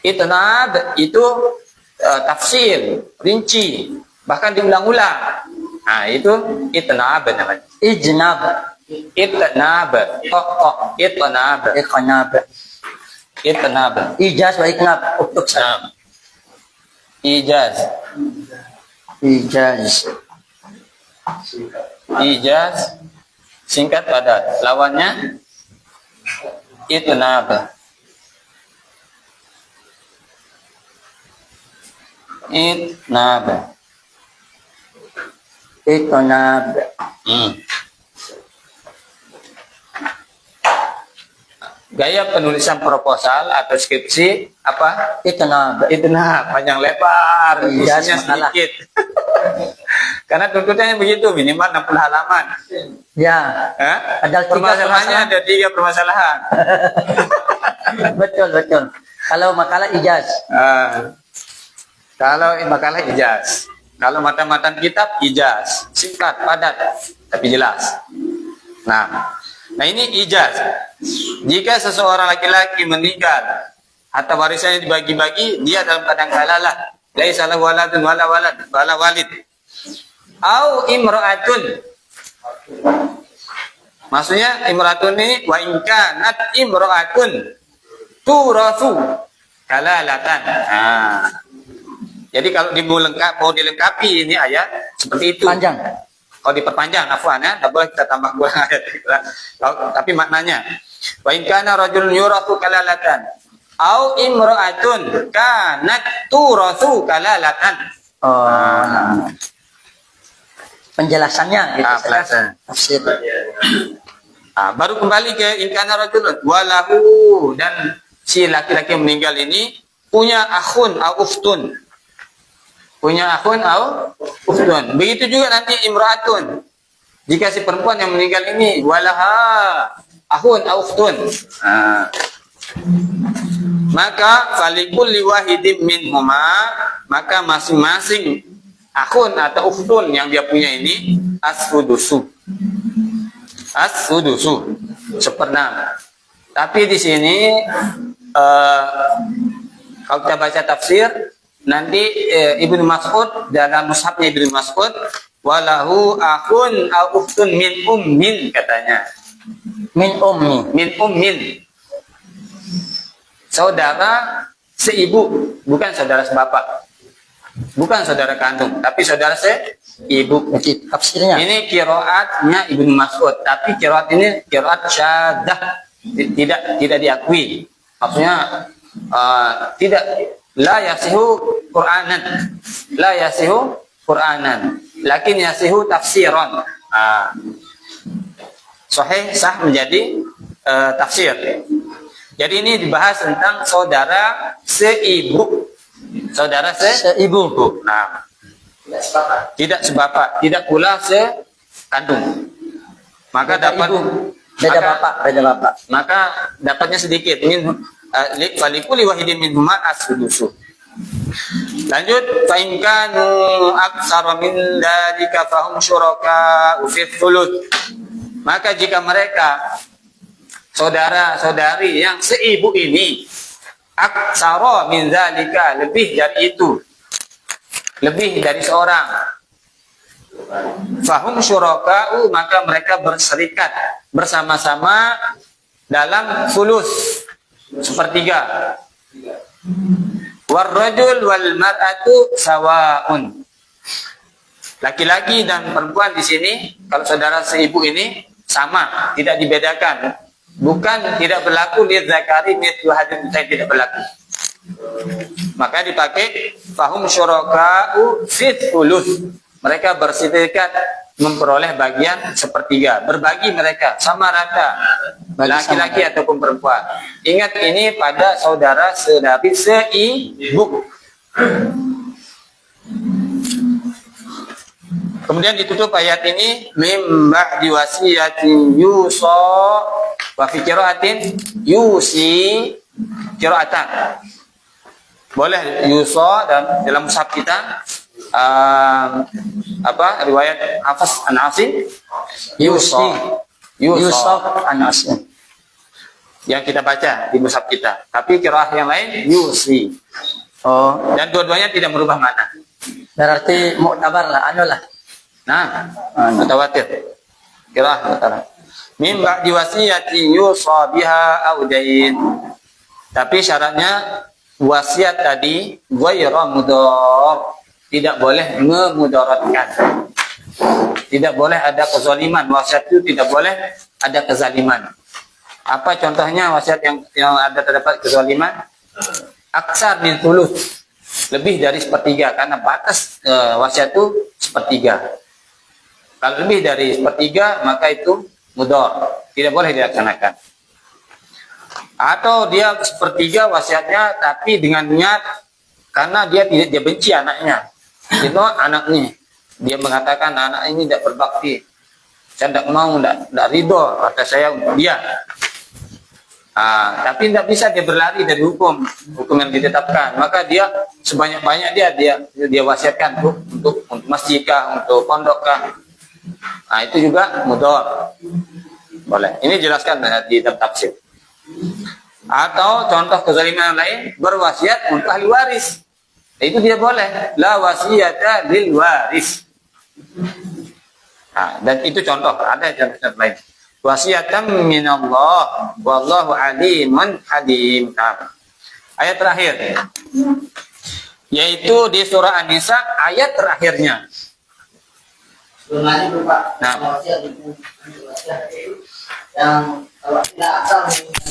Itnab itu tafsir, rinci, bahkan diulang-ulang. Nah, itu itnab namanya. Ijnab. Itnab. Itnab. Ijaz wa iknab. Untuk saya. Ijaz. Singkat padat. Lawannya itnab. Itnab. Gaya penulisan proposal atau skripsi apa? Itnab. Panjang lebar, Ijaz isinya makalah. sedikit. Karena tuntutannya begitu, minimal 60 halaman. Ya. Ada 3 Permasalahannya ada 3 permasalahan. Betul. Kalau makalah ijaz. Kalau makalah ijaz. Kalau matan-matan kitab ijaz, singkat, padat, tapi jelas. Nah ini ijaz. Jika seseorang laki-laki meninggal, harta warisannya dibagi-bagi, dia dalam keadaan kalalah, laisa lahu waladun wala walid. Au imra'atun. Maksudnya imra'atun ini wa in kanat imra'atun turathu kalalatan. Nah, jadi kalau mau dilengkapi ini ayat seperti itu. Panjang. Kalau diperpanjang, afwan ya, tidak boleh kita tambah kurang ayat. Tapi maknanya, wa in kana rajulun yurathu kalalatan, au imra'atun kanat turathu kalalatan. Oh, penjelasannya gitu. Penjelasan. Tafsir. Baru kembali ke in kana rajulun walahu, dan si laki-laki yang meninggal ini punya akhun au ukhtun. Punya akhun au ukhtun. Begitu juga nanti imra'atun. Jika si perempuan yang meninggal ini walaha akhun au ukhtun. Maka falikulli wahidin minhuma, maka masing-masing akhun atau ukhtun yang dia punya ini as-sudusu. As-sudusu, seperenam. Tapi di sini kalau kita baca tafsir nanti Ibnu Mas'ud dalam mushafnya Ibnu Mas'ud walahu akhun au ukhtun min ummin katanya. Min ummi. Min ummin. Saudara seibu, bukan saudara sebapak. Bukan saudara kandung, tapi saudara seibu. Jadi tafsirnya. Ini qiraatnya Ibnu Mas'ud, tapi qiraat ini qiraat syaddah, tidak diakui. Maksudnya tidak la yasihu Qur'anan. La yasihu Qur'anan, lakin yasihu tafsiran. Sahih sah menjadi tafsir. Jadi ini dibahas tentang saudara seibu. Saudara Seibu. Nah, tidak sebapak, tidak pula sekandung. Maka Beda dapat ibu. Beda bapak. Maka dapatnya sedikit. Min falikuli wahidin minhuma as-sudusu. Lanjut, fa in kanu aktsara min dzalika fahum syuraka fi thuluth. Maka jika mereka saudara-saudari yang seibu ini aktsara min dzalika, lebih dari itu, lebih dari seorang, fahum syuraka'u, maka mereka berserikat bersama-sama dalam sulus, sepertiga. Warrajul wal mar'atu sawa'un. Laki-laki dan perempuan di sini kalau saudara seibu ini sama, tidak dibedakan. Bukan tidak berlaku li zakari mithlu hadzal unsay, tidak berlaku. Maka dipakai fahum syuraka'u fi thuluth. Mereka berserikat memperoleh bagian sepertiga, berbagi mereka sama rata, laki-laki ataupun perempuan. Ingat ini pada saudara-saudari seibu. Kemudian ditutup ayat ini mim ba'di wasiyatin yusa wa fi qira'atin yusi qira'atan. Boleh yusa dan dalam mushaf kita riwayat Hafs an Asim yusi Yusuf an Asim yang kita baca di mushaf kita. Tapi qiraah yang lain yusi. Oh, Dan dua-duanya tidak merubah makna. berarti muktabar lah, anu lah. Nah, mutawatir. Qiraah mutawatir. Mim ba'di wasiyati yusa biha aw dain. Tapi syaratnya wasiat tadi ghairu mudhar, tidak boleh memudaratkan. Tidak boleh ada kezaliman. Wasiat itu tidak boleh ada kezaliman. Apa contohnya wasiat yang ada terdapat kezaliman? Aksar min thuluth, lebih dari sepertiga, karena batas wasiat itu sepertiga. Kalau lebih dari sepertiga maka itu mudhar, tidak boleh dilaksanakan. Atau dia sepertiga wasiatnya tapi dengan niat karena dia benci anaknya. Itu anaknya. Dia mengatakan anak ini tidak berbakti. Saya tidak mau, tidak ridho kata saya untuk dia. Tapi tidak bisa dia berlari dari hukum yang ditetapkan. Maka dia sebanyak-banyak dia wasiatkan untuk masjid kah, untuk pondok kah. Itu juga mudhar. Boleh. Ini jelaskan di dalam tafsir. Atau contoh kezaliman lain, berwasiat untuk ahli waris. Itu dia boleh. La wasiyata lil waris. Dan itu contoh. Ada contoh lain. wasiatan minallah wallahu alimun halim. Nah, ayat terakhir yaitu di surah An-Nisa ayat terakhirnya. Sebenarnya berupa Nah. wasiat itu yang kalau tidak asal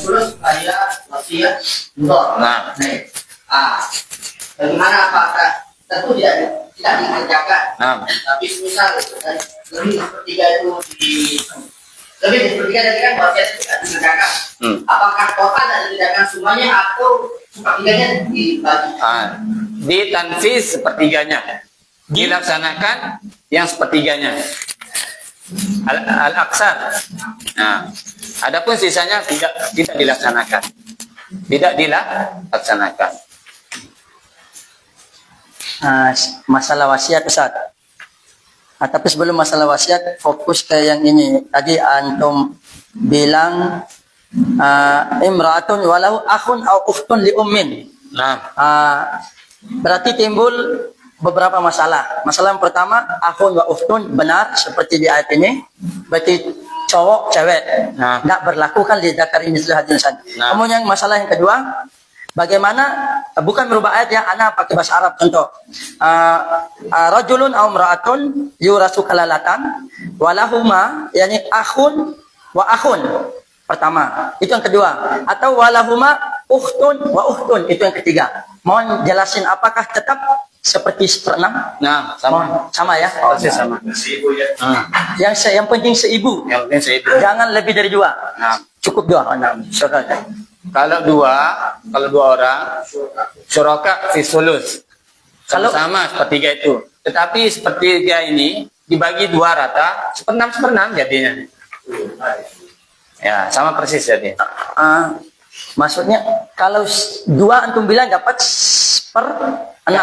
terus ada wasiat untuk. Nah. Bagaimana apakah tentu tidak dikerjakan, Nah. tapi misal lebih sepertiga itu lebih dari sepertiga dari kan wasiat itu tidak dikerjakan. Apakah total dan dikerjakan semuanya atau sepertiganya dibagi? Di tanfiz sepertiganya, dilaksanakan yang sepertiganya, al-aksar. Nah, adapun sisanya tidak dilaksanakan, Masalah wasiat Ustaz. Tapi sebelum masalah wasiat, fokus ke yang ini. Tadi antum bilang imra'atun walau akhun au ukhtun li ummin. Nah, Berarti timbul beberapa masalah. Masalah yang pertama, akhun wa ukhtun benar seperti di ayat ini. Berarti cowok cewek Nah. nggak berlaku kan di dzakari mislu hadzal unsayayn. Nah. Kemudian masalah yang kedua, bagaimana bukan merubah ayat ya, ana pakai bahasa Arab contoh. Rajulun aw imra'atun yurasu kalalatan walahuma yani akhun wa akhun. Pertama, itu yang kedua. Atau walahuma ukhtun wa ukhtun, itu yang ketiga. Mohon jelasin apakah tetap seperti seperenam? nah sama. Sama ya? Pasti sama. Yang penting seibu. Yang penting saya itu. Jangan lebih dari dua. Nah, Cukup dua. Nah, syurga. kalau dua orang, syuraka fi sulus. Sama sepertiga itu. Tetapi sepertiga ini dibagi dua rata, seperenam jadinya. Ya, sama persis jadi. Maksudnya kalau dua antum bilang dapat per 6.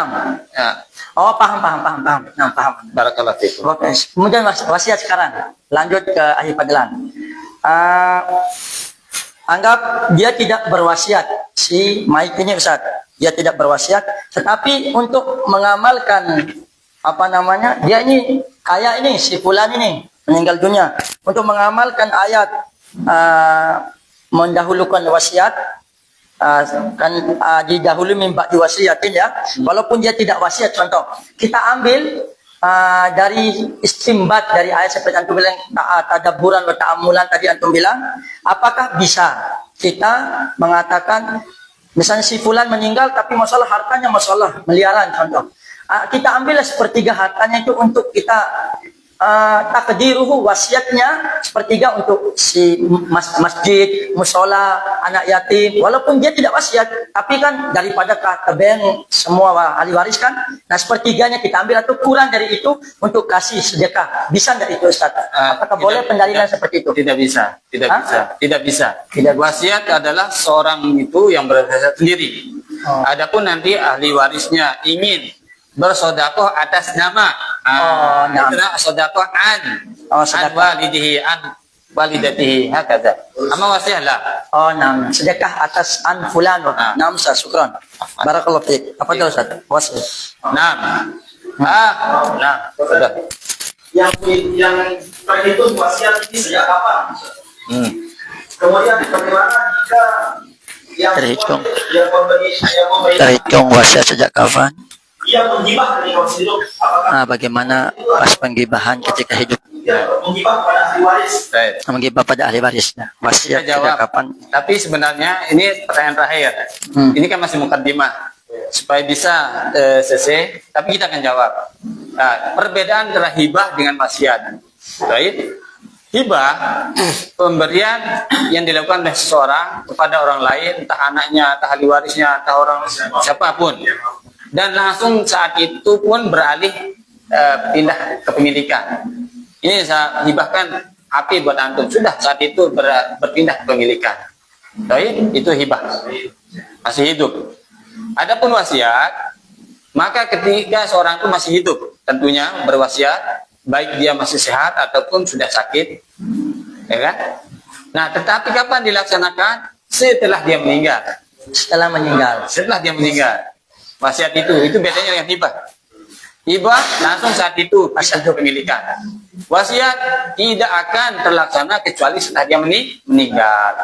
Ya, Oh, paham. Nah, paham. barakallahu fikum. Oke. Kemudian wasiat sekarang. Lanjut ke ahli padalan. Anggap dia tidak berwasiat, si Mike ini Ustaz. Dia tidak berwasiat, tetapi untuk mengamalkan dia ini kaya ini, si fulan ini meninggal dunia. Untuk mengamalkan ayat mendahulukan wasiat, kan didahului mimba diwasiatin ya. Walaupun dia tidak wasiat, contoh kita ambil dari istimbat dari ayat seperti antum bilang tadabburan wa ta'ammulan tadi antum bilang, apakah bisa kita mengatakan misalnya si fulan meninggal tapi masalah hartanya masalah miliaran contoh, kita ambil sepertiga hartanya itu untuk kita takdiruhu, wasiatnya sepertiga untuk si masjid, musola, anak yatim. Walaupun dia tidak wasiat, tapi kan daripada tebeng semua ahli waris kan, nah sepertiganya kita ambil atau kurang dari itu untuk kasih sedekah. Bisa nggak itu Ustaz? Apakah boleh pendalilan seperti itu? Tidak bisa. Tidak. Wasiat adalah seorang itu yang berwasiat sendiri. Adapun nanti ahli warisnya ingin bersodakoh atas nama, sodakoh an walidihi an walidatihi hakadha. Amma wasiat lah. Sedekah atas an fulan. Syukran. Barakallahu fiik. Apa itu Ustaz? Wasiat. Sudah. Yang terhitung wasiat ini sejak kapan? Kemudian bagaimana jika yang Terhitung. Terhitung Wasiat sejak kapan? Ia menggibah ketika masih hidup, apakah Bagaimana pas penggibahan ketika hidup? dia menggibah pada ahli waris? Baik. Menggibah pada ahli warisnya. Wasiat Kita jawab. sejak kapan? Tapi sebenarnya ini pertanyaan terakhir. Ini kan masih mukaddimah. Supaya bisa selesai, tapi kita akan jawab. Perbedaan antara hibah dengan wasiat. Baik. Hibah, pemberian yang dilakukan oleh seseorang kepada orang lain, entah anaknya, entah ahli warisnya, entah orang siapapun. Dan langsung saat itu pun beralih pindah kepemilikan. Ini saya hibahkan HP buat antum. Sudah saat itu berpindah kepemilikan. Baik, itu hibah. Masih hidup. Adapun wasiat, maka ketika seorang itu masih hidup, tentunya berwasiat, baik dia masih sehat ataupun sudah sakit, ya kan? Nah, tetapi kapan dilaksanakan? Setelah dia meninggal. Setelah dia meninggal. Wasiat itu bedanya dengan hibah. Hibah langsung saat itu pindah kepemilikan. wasiat tidak akan terlaksana kecuali setelah dia meninggal.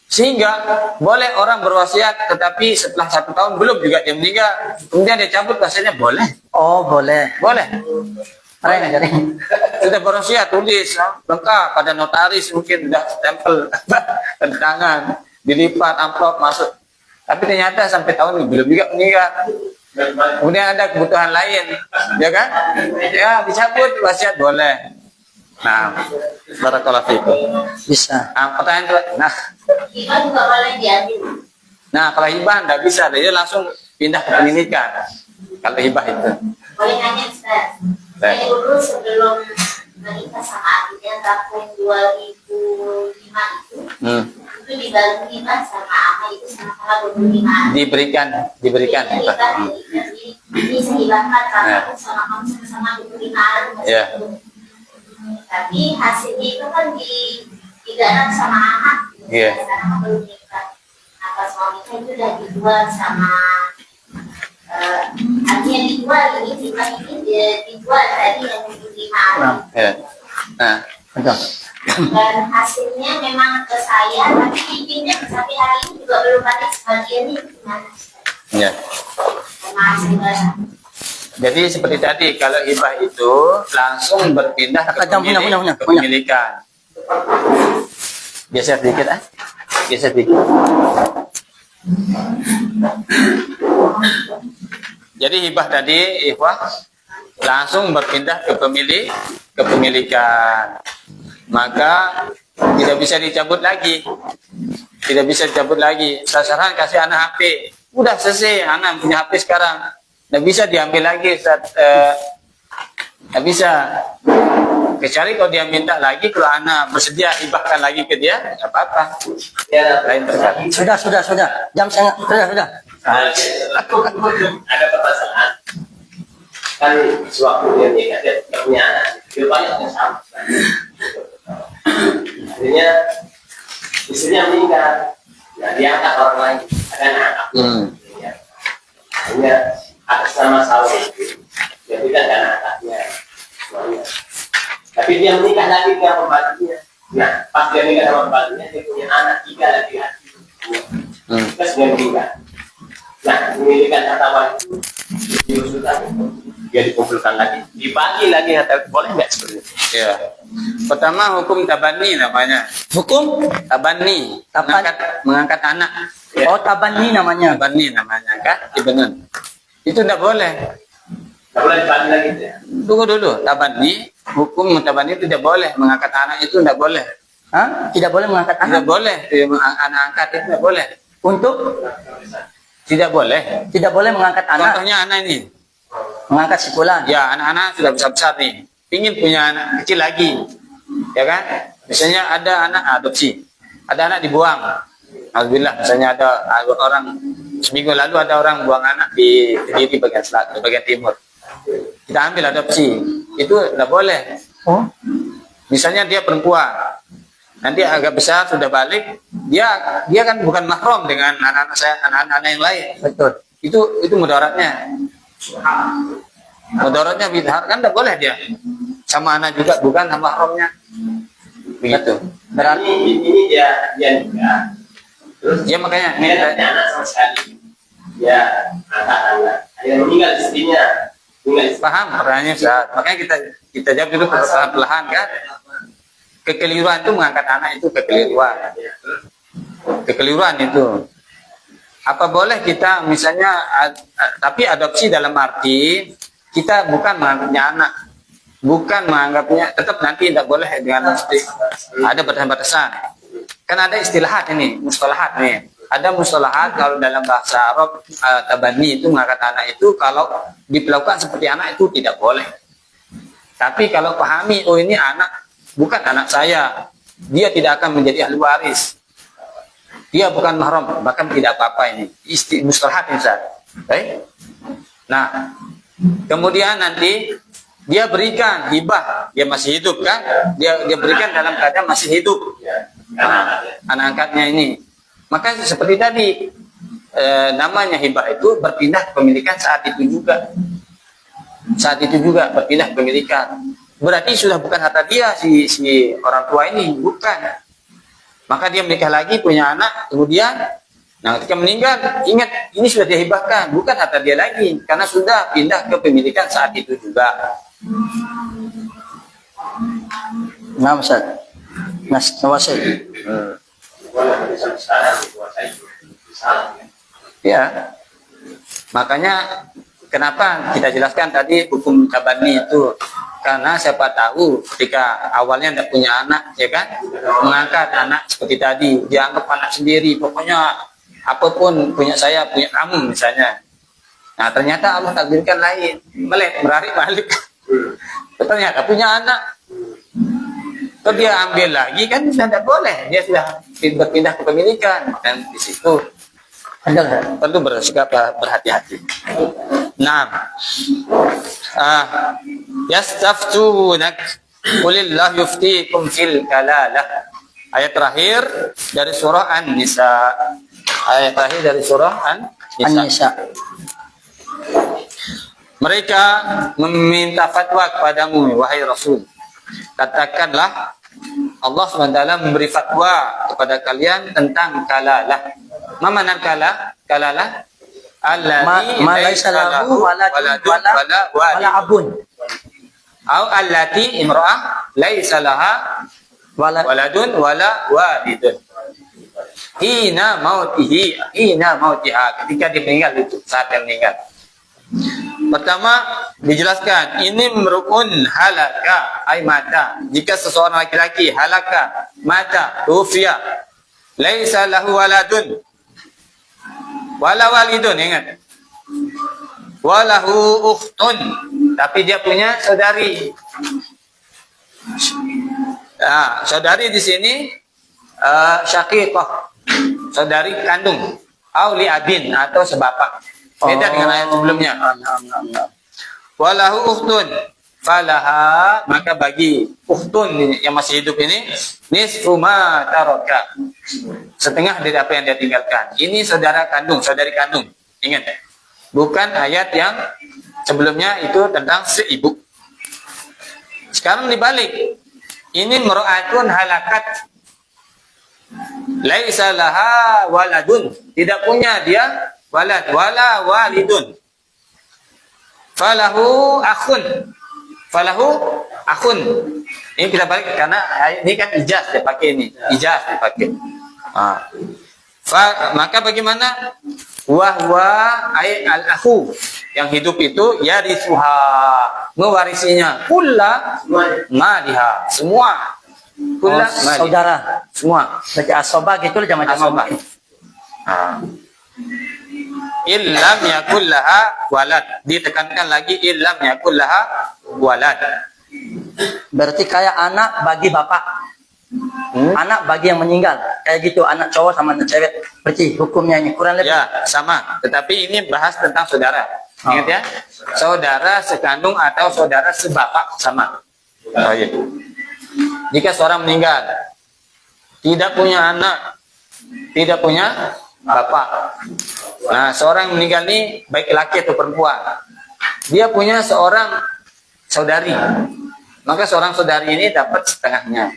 Sehingga boleh orang berwasiat tetapi setelah 1 tahun belum juga dia meninggal, kemudian dia cabut wasiatnya boleh. Oh, boleh. Boleh. Jadi Sudah berwasiat tulis lengkap pada notaris, mungkin sudah stempel tanda tangan, dilipat amplop masuk. Tapi ternyata sampai tahun ini belum juga meninggal. Kemudian ada kebutuhan lain, ya kan? Ya dicabut wasiat boleh. Nah, barakallahu fikum. bisa. Pertanyaan kedua. Hibah juga boleh diambil. Kalau hibah enggak bisa, dia langsung pindah ke pemilikan. Kalau hibah itu. Boleh nanya Ustaz. Saya dulu sebelum menikah sama adiknya tahun 2005 itu, itu dibagi hibah sama ama itu sama-sama 25 hari. Diberikan Jadi hibah. ini saya hibahkan karena aku sama kamu sama-sama 25 hari. Ya. Tapi hasilnya itu kan digarap sama anak. Iya. Karena belum nikah. Nah, pas mau nikah itu udah dijual sama artinya dijual ini hibah ini dijual tadi yang 25 hari. Ya. Nah, Betul. Dan hasilnya memang ke saya, tapi bikinnya sampai hari ini juga belum ada sebagiannya gimana? ya. Sama hasil barang. Jadi seperti tadi, kalau hibah itu langsung berpindah ke Kacang punya. kepemilikan. Geser sedikit, geser sedikit. Jadi hibah tadi, langsung berpindah ke kepemilikan. Maka tidak bisa dicabut lagi. Tidak bisa dicabut lagi. Sasaran kasih anak HP. Udah selesai, anak punya HP sekarang. Nggak bisa diambil lagi. Nggak bisa. Kecuali kalau dia minta lagi, kalau anak bersedia hibahkan lagi ke dia, nggak apa-apa. Ya, Lain terkait. Sudah. Jam setengah. Sudah. ada permasalahan. Kan sewaktu dia nikah dia tidak punya anak, kehidupannya tidak sama. Akhirnya istrinya meninggal, nah diangkat orang lain, ada anak. Akhirnya atas nama sawah itu, dia berikan ke anak-anaknya semuanya. Tapi dia menikah lagi dengan pembantunya. Nah, pas dia menikah sama pembantunya, dia punya anak 3 laki-laki. Terus dia meninggal. Nah, memiliki hartawan itu diusulkan, dia dikumpulkan lagi, dibagi lagi harta, boleh nggak seperti itu? Ya. Pertama hukum tabani namanya. Hukum Tabani, Taban- mengangkat anak. Ya. Oh, tabani namanya. Tabani namanya kan? Ibnun. Itu tidak boleh. Nggak boleh dibagi lagi ya? Tunggu dulu, tabani, hukum tabani itu tidak boleh, mengangkat anak itu tidak boleh. Hah? Tidak boleh mengangkat Tidak anak. boleh, anak angkat itu tidak boleh. Untuk Tidak boleh. tidak boleh mengangkat anak. Contohnya anak ini, Mengangkat si fulan. ya anak-anak sudah besar-besar nih, ingin punya anak kecil lagi, ya kan? Misalnya ada anak adopsi, ada anak dibuang. Alhamdulillah, misalnya ada orang seminggu lalu ada orang buang anak di Kediri bagian selatan, bagian timur. Kita ambil adopsi, itu tidak boleh. Oh, Misalnya dia perempuan, nanti agak besar sudah balik, dia kan bukan mahram dengan anak-anak yang lain. betul. Itu mudaratnya. Mudaratnya bid'ah kan tidak boleh dia. Sama anak juga bukan sama mahramnya. Begitu. Berarti ini dia nikah, terus Ya makanya dia tidak punya anak sama sekali. Dia angkat anak, akhirnya meninggal istrinya. paham pertanyaannya Ustaz. Makanya kita jawab dulu perlahan-lahan kan. Kekeliruan itu mengangkat anak itu kekeliruan. Kekeliruan itu. Apa boleh kita misalnya tapi adopsi dalam arti kita bukan menganggapnya anak, bukan menganggapnya, tetap nanti tidak boleh dengan ada batasan-batasan. Kan ada istilahat ini, mustalahat nih. Ada mustalahat kalau dalam bahasa Arab tabani itu mengangkat anak itu kalau diperlakukan seperti anak itu tidak boleh. Tapi kalau pahami, oh ini anak bukan anak saya, dia tidak akan menjadi ahli waris. Dia bukan mahram, bahkan tidak apa-apa ini. Mustalahat ini Ustaz. Baik. Nah, kemudian nanti dia berikan hibah, dia masih hidup kan? Dia berikan dalam keadaan masih hidup. Anak angkatnya ini. Maka seperti tadi namanya hibah itu berpindah kepemilikan saat itu juga. Saat itu juga berpindah kepemilikan. berarti sudah bukan harta dia si orang tua ini, bukan. Maka dia menikah lagi, punya anak, kemudian nah ketika meninggal, ingat ini sudah dihibahkan, bukan harta dia lagi, karena sudah pindah ke pemilikan saat itu juga. Nah, Ustaz. Nas Nawasi. Ya, makanya kenapa kita jelaskan tadi hukum tabani itu, karena siapa tahu ketika awalnya tidak punya anak, ya kan, mengangkat anak seperti tadi, dianggap anak sendiri, pokoknya apapun punya saya, punya kamu misalnya. Nah ternyata Allah takdirkan lain, balik. Ternyata punya anak, kalau dia ambil lagi kan sudah tidak boleh, dia sudah berpindah ke pemilikan, dan di situ perlu bersikap berhati-hati. Nah, yastaftunak qulillah yuftikum fil kalalah. Ayat terakhir dari surah An-Nisa. Ayat terakhir dari surah An-Nisa. Mereka meminta fatwa kepadamu, wahai Rasul. Katakanlah, Allah SWT memberi fatwa kepada kalian tentang kalalah. Ma mana kalalah? Allati laisa lahu waladun wala abun. Au allati imra'ah laisa laha waladun wala walidun. Hina mautiha, ketika dia meninggal itu, saat dia meninggal. Pertama dijelaskan ini merukun halaka ay mata. Jika seseorang laki-laki halaka, mata, tufiya, laisa lahu waladun wala walidun, ingat. Walahu ukhtun, tapi dia punya saudari. Nah, saudari di sini syaqiqah, saudari kandung, au li abin, atau sebapak. Beda dengan ayat sebelumnya. Walahu ukhtun falaha, maka bagi ukhtun yang masih hidup ini nisfu ma taraka, setengah dari apa yang dia tinggalkan. Ini saudara kandung, saudari kandung. Ingat, bukan ayat yang sebelumnya itu tentang seibu. Sekarang dibalik. Ini mar'atun halakat laisa laha waladun, tidak punya dia walad wala walidun. Falahu akhun. Ini kita balik karena ini kan ijaz dia pakai ini. Ijaz dipakai. Maka bagaimana? Wahwa ay al-akhu, yang hidup itu yarithuha, mewarisinya, kulla maliha, semua. Kulla maliha, saudara semua. berarti asoba gitu loh, jamaah asoba. Illam yakul laha walad, ditekankan lagi illam yakul laha walad. Berarti kayak anak bagi bapak, anak bagi yang meninggal, kayak gitu, anak cowok sama anak cewek. Berarti hukumnya ini kurang lebih Ya, sama. Tetapi ini bahas tentang saudara. Ingat ya, saudara sekandung atau saudara sebapak, sama. Oh, iya. Jika seorang meninggal, tidak punya anak, tidak punya bapak. Nah, seorang meninggal ini baik laki atau perempuan, dia punya seorang saudari, maka seorang saudari ini dapat setengahnya.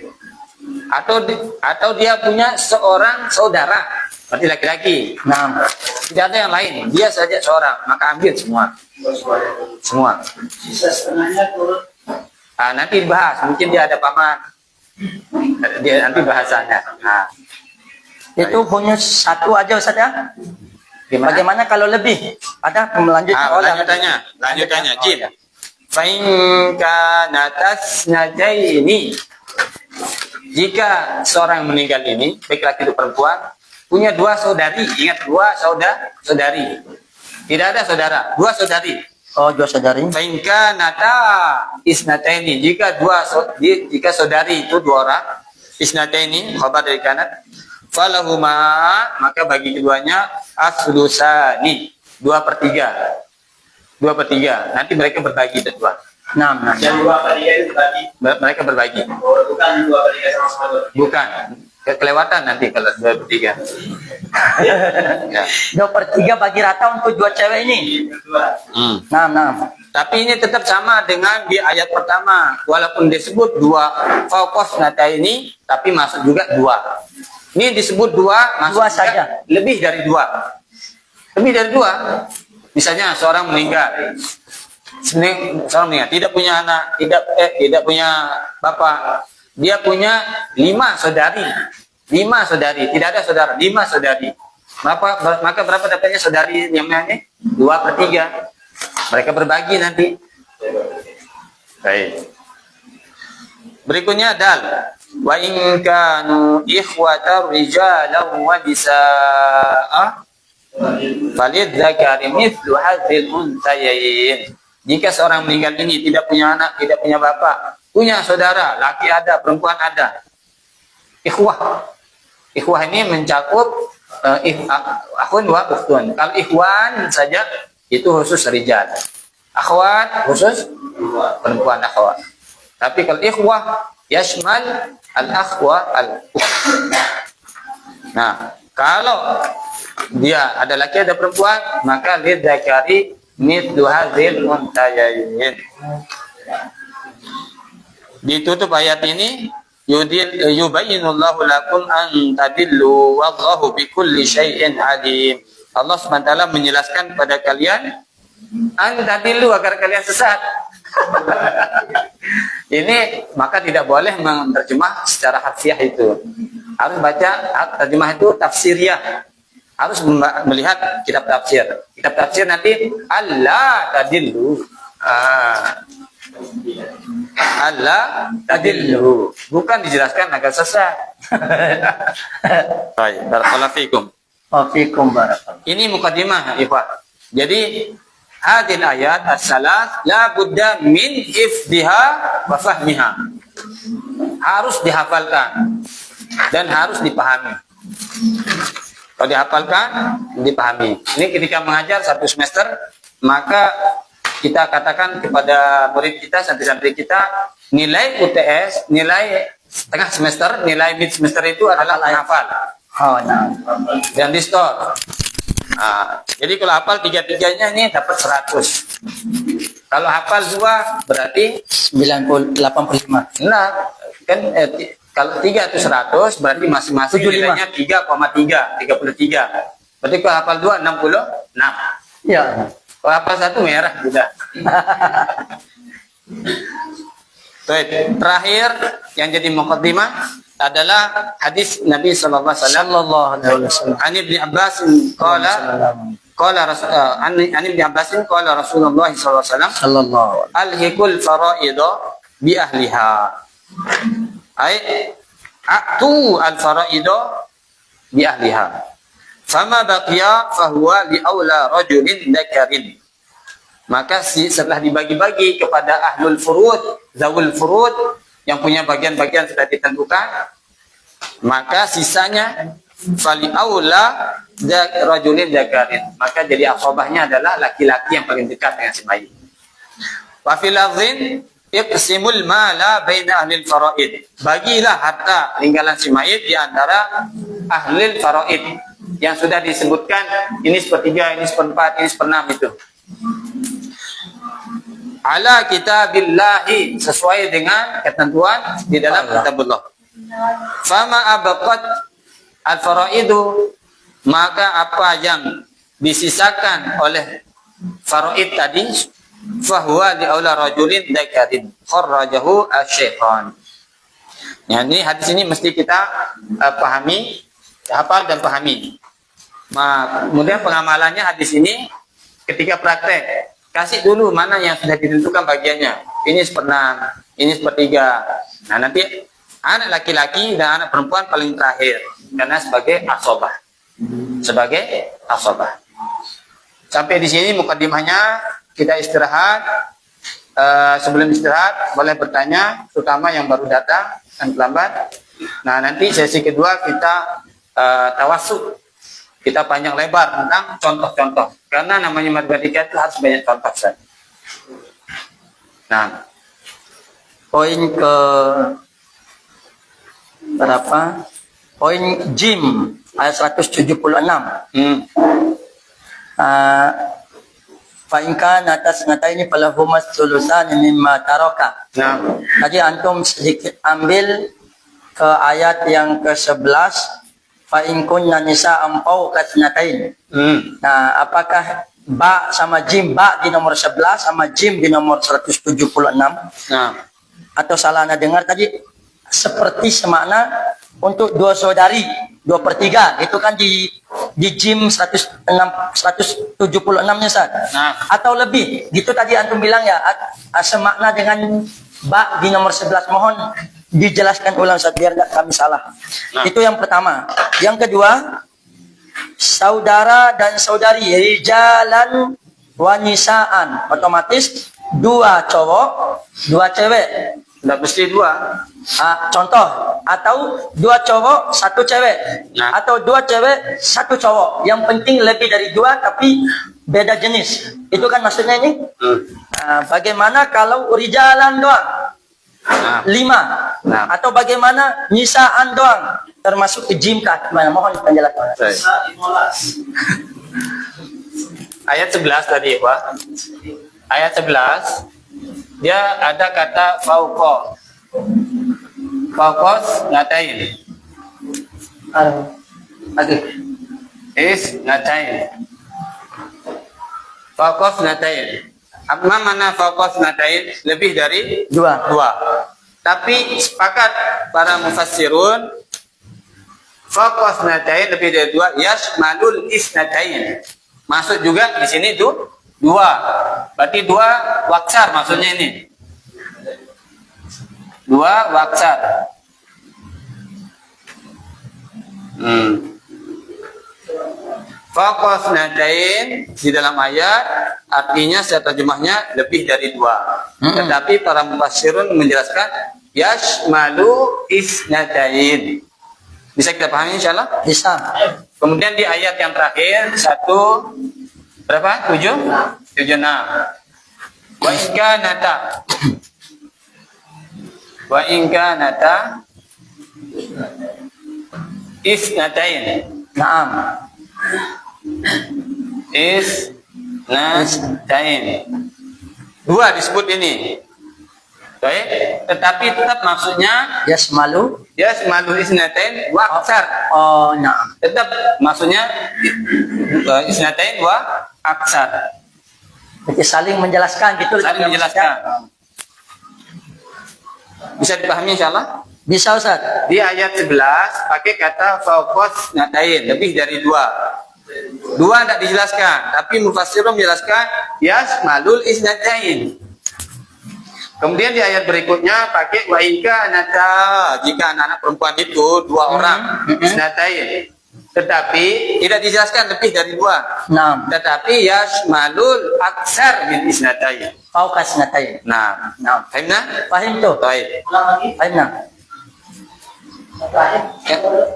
Atau dia punya seorang saudara, berarti laki-laki. Nah, tidak ada yang lain, dia saja seorang, maka ambil semua. Sisa setengahnya turut. Nanti dibahas, mungkin dia ada paman, dia nanti bahasanya. Nah, itu punya satu aja Ustaz ya. gimana? Bagaimana kalau lebih? Ada lanjutannya. Lanjutannya, Jim. Fa'in kanatas najaini. Jika seorang meninggal ini, baik laki atau perempuan, punya dua saudari, ingat dua saudari. Tidak ada saudara, dua saudari. Oh, dua saudari. Fa'in kanata isnataini. Jika saudari itu dua orang, isnataini, khabar dari kanat, falahuma, maka bagi keduanya aslusani, 2/3. Nanti mereka berbagi dua. Nah. Dan 2/3 itu bagi. Mereka berbagi. Bukan 2/3 sama-sama. Bukan. Kelewatan nanti kalau 2/3. Ya. 2/3 bagi rata untuk dua cewek ini. Kedua. Nah. Tapi ini tetap sama dengan di ayat pertama. Walaupun disebut dua fokus nata ini, tapi masuk juga dua. Ini disebut dua, masuk Dua juga saja. lebih dari dua. Lebih dari dua. Misalnya seorang meninggal. Seorang meninggal, tidak punya anak, tidak punya bapak. Dia punya 5 saudari. 5 saudari, tidak ada saudara, 5 saudari. Maka berapa dapatnya saudari yang lainnya? 2/3. Mereka berbagi nanti. Baik. Berikutnya dal. Wa in kanu ikhwatar rijalan wa nisaa falidzakari mithlu hadzil unsayayn. Jika seorang meninggal ini tidak punya anak, tidak punya bapak, punya saudara, laki ada, perempuan ada. Ikhwah. Ikhwah ini mencakup akhun wa ukhtun. Kalau ikhwan saja itu khusus rijal. Akhwat khusus perempuan akhwat. Tapi kalau ikhwah yashmal al-akhwa al-ukht. Nah, kalau dia ada laki ada perempuan, maka lidzakari mithlu hadzil unsayayn. Ditutup ayat ini, yubayyinullahu lakum an tadillu wallahu bikulli syai'in alim. Allah SWT menjelaskan kepada kalian an tadillu agar kalian sesat. Ini maka tidak boleh menerjemah secara harfiah itu. Harus baca terjemah itu tafsiriyah. Harus melihat kitab tafsir. Kitab tafsir nanti Allah tadillu. Allah tadillu. Bukan dijelaskan agar sesat. Baik, barakallahu fikum. Wafikum barakallahu. Ini mukadimah, ikhwah. Jadi hadil ayat as-salat la budda min hifdhiha wa fahmiha. Harus dihafalkan dan harus dipahami. Kalau dihafalkan, dipahami. Ini ketika mengajar 1 semester, maka kita katakan kepada murid kita, santri-santri kita, nilai UTS, nilai setengah semester, nilai mid semester itu adalah menghafal. Oh, nah. Dan di store. Nah, jadi kalau hafal 3-3-nya ini dapat 100. Kalau hafal 2 berarti 85. nah kan kalau 3 itu 100 berarti masing-masing 75. nilainya 33. Berarti kalau hafal 2 66. Ya. Kalau hafal 1 merah sudah. Terakhir yang jadi muqaddimah adalah hadis Nabi sallallahu alaihi wasallam. An Ibnu Abbas qala Rasulullah sallallahu alaihi wasallam alhiqul fara'idha bi ahliha. Ai a'tu al fara'idha bi ahliha. Fama baqiya fahuwa li aula rajulin dzakarin. Maka setelah dibagi-bagi kepada ahlul furud, zawul furud yang punya bagian-bagian sudah ditentukan, maka sisanya fali aula rajulin dzakarin. Maka jadi ashabahnya adalah laki-laki yang paling dekat dengan si mayit. Wa fil lafzin iqsimul mala baina ahlil faraid. Bagilah harta peninggalan si mayit di antara ahlil faraid yang sudah disebutkan, ini sepertiga, ini seperempat, ini seperenam itu. Ala kitabillahi, sesuai dengan ketentuan di dalam kitabullah. Fama abaqat al-faraidu, maka apa yang disisakan oleh faraid tadi, fahuwa li aula rajulin dzakarin kharrajahu asy-syaikhan. Ya, ini hadis ini mesti kita pahami, hafal dan pahami. Kemudian pengamalannya hadis ini ketika praktek, kasih dulu mana yang sudah ditentukan bagiannya. Ini seperenam, ini sepertiga. Nah, nanti anak laki-laki dan anak perempuan paling terakhir, karena sebagai ashabah. Sebagai ashabah. Sampai di sini mukadimahnya, kita istirahat. Sebelum istirahat boleh bertanya, terutama yang baru datang dan terlambat. Nah, nanti sesi kedua kita tawassul. Kita panjang lebar tentang contoh-contoh. Karena namanya matematika itu harus banyak contoh. Nah, Poin ke berapa? Poin Jim ayat 176. Fa'inkan atas ngata ini falahumas sulusan mimma taraka. Nah. Jadi antum sedikit ambil ke ayat yang ke-11. Fa'in kunna nisa'an fawqa tsnatain. Nah, apakah ba sama jim, ba di nomor 11 sama jim di nomor 176? Nah. Atau salah anda dengar tadi seperti semakna untuk dua saudari 2/3 itu kan di jim 176-nya Ustaz. Nah. Atau lebih gitu tadi antum bilang ya semakna dengan ba di nomor 11. Mohon dijelaskan ulang Ustaz biar nggak kami salah. Nah. Itu yang pertama. Yang kedua, saudara dan saudari rijalan wanisaan, otomatis dua cowok dua cewek. Tidak mesti dua. Contoh, atau dua cowok satu cewek, Nah. atau dua cewek satu cowok. Yang penting lebih dari dua tapi beda jenis. Itu kan maksudnya ini. Bagaimana kalau rijalan doang? Nah. 5. Nah. Atau bagaimana nisaan doang? Termasuk ke jim kah? Gimana? Mohon penjelasan. Baik. Ayat 11 tadi, Pak. Ayat 11 dia ada kata fauqa. Fauqos ngatain. Oke. Is ngatain. Fauqos ngatain. Apa mana fauqos ngatain? Lebih dari Dua. dua. Tapi sepakat para mufassirun fauqos ngatain lebih dari dua yashmalul isnatain. Masuk juga di sini tuh dua. Berarti dua waksar maksudnya ini. Dua waksar. Fokus natain di dalam ayat artinya secara terjemahnya lebih dari dua. Tetapi para mufassirun menjelaskan yashmalu isnatain. Bisa kita pahami insyaallah? Bisa. Kemudian di ayat yang terakhir satu berapa? 76. Wa in kanata wa in kanata isnatain. Naam. Isnatain. Dua disebut ini. Baik, tetapi tetap maksudnya Yasmalu. yasmalu isnatain wa aksar. Oh, naam. Tetap maksudnya isnatain wa aksar. Berarti saling menjelaskan gitu. Saling menjelaskan. Bisa dipahami insyaallah? Bisa Ustaz. Di ayat 11 pakai kata fauqos ngatain, lebih dari dua. Dua tidak dijelaskan, tapi mufassirun menjelaskan yasmalul isnatain. Kemudian di ayat berikutnya pakai wa inka nata, jika anak-anak perempuan itu dua orang isnatain. Tetapi tidak dijelaskan lebih dari dua. Naam. Tetapi yasmalul aksar min isnatain. Fauqas natain. Nah, Naam. fahimna? Fahim tuh. Baik. Fahimna.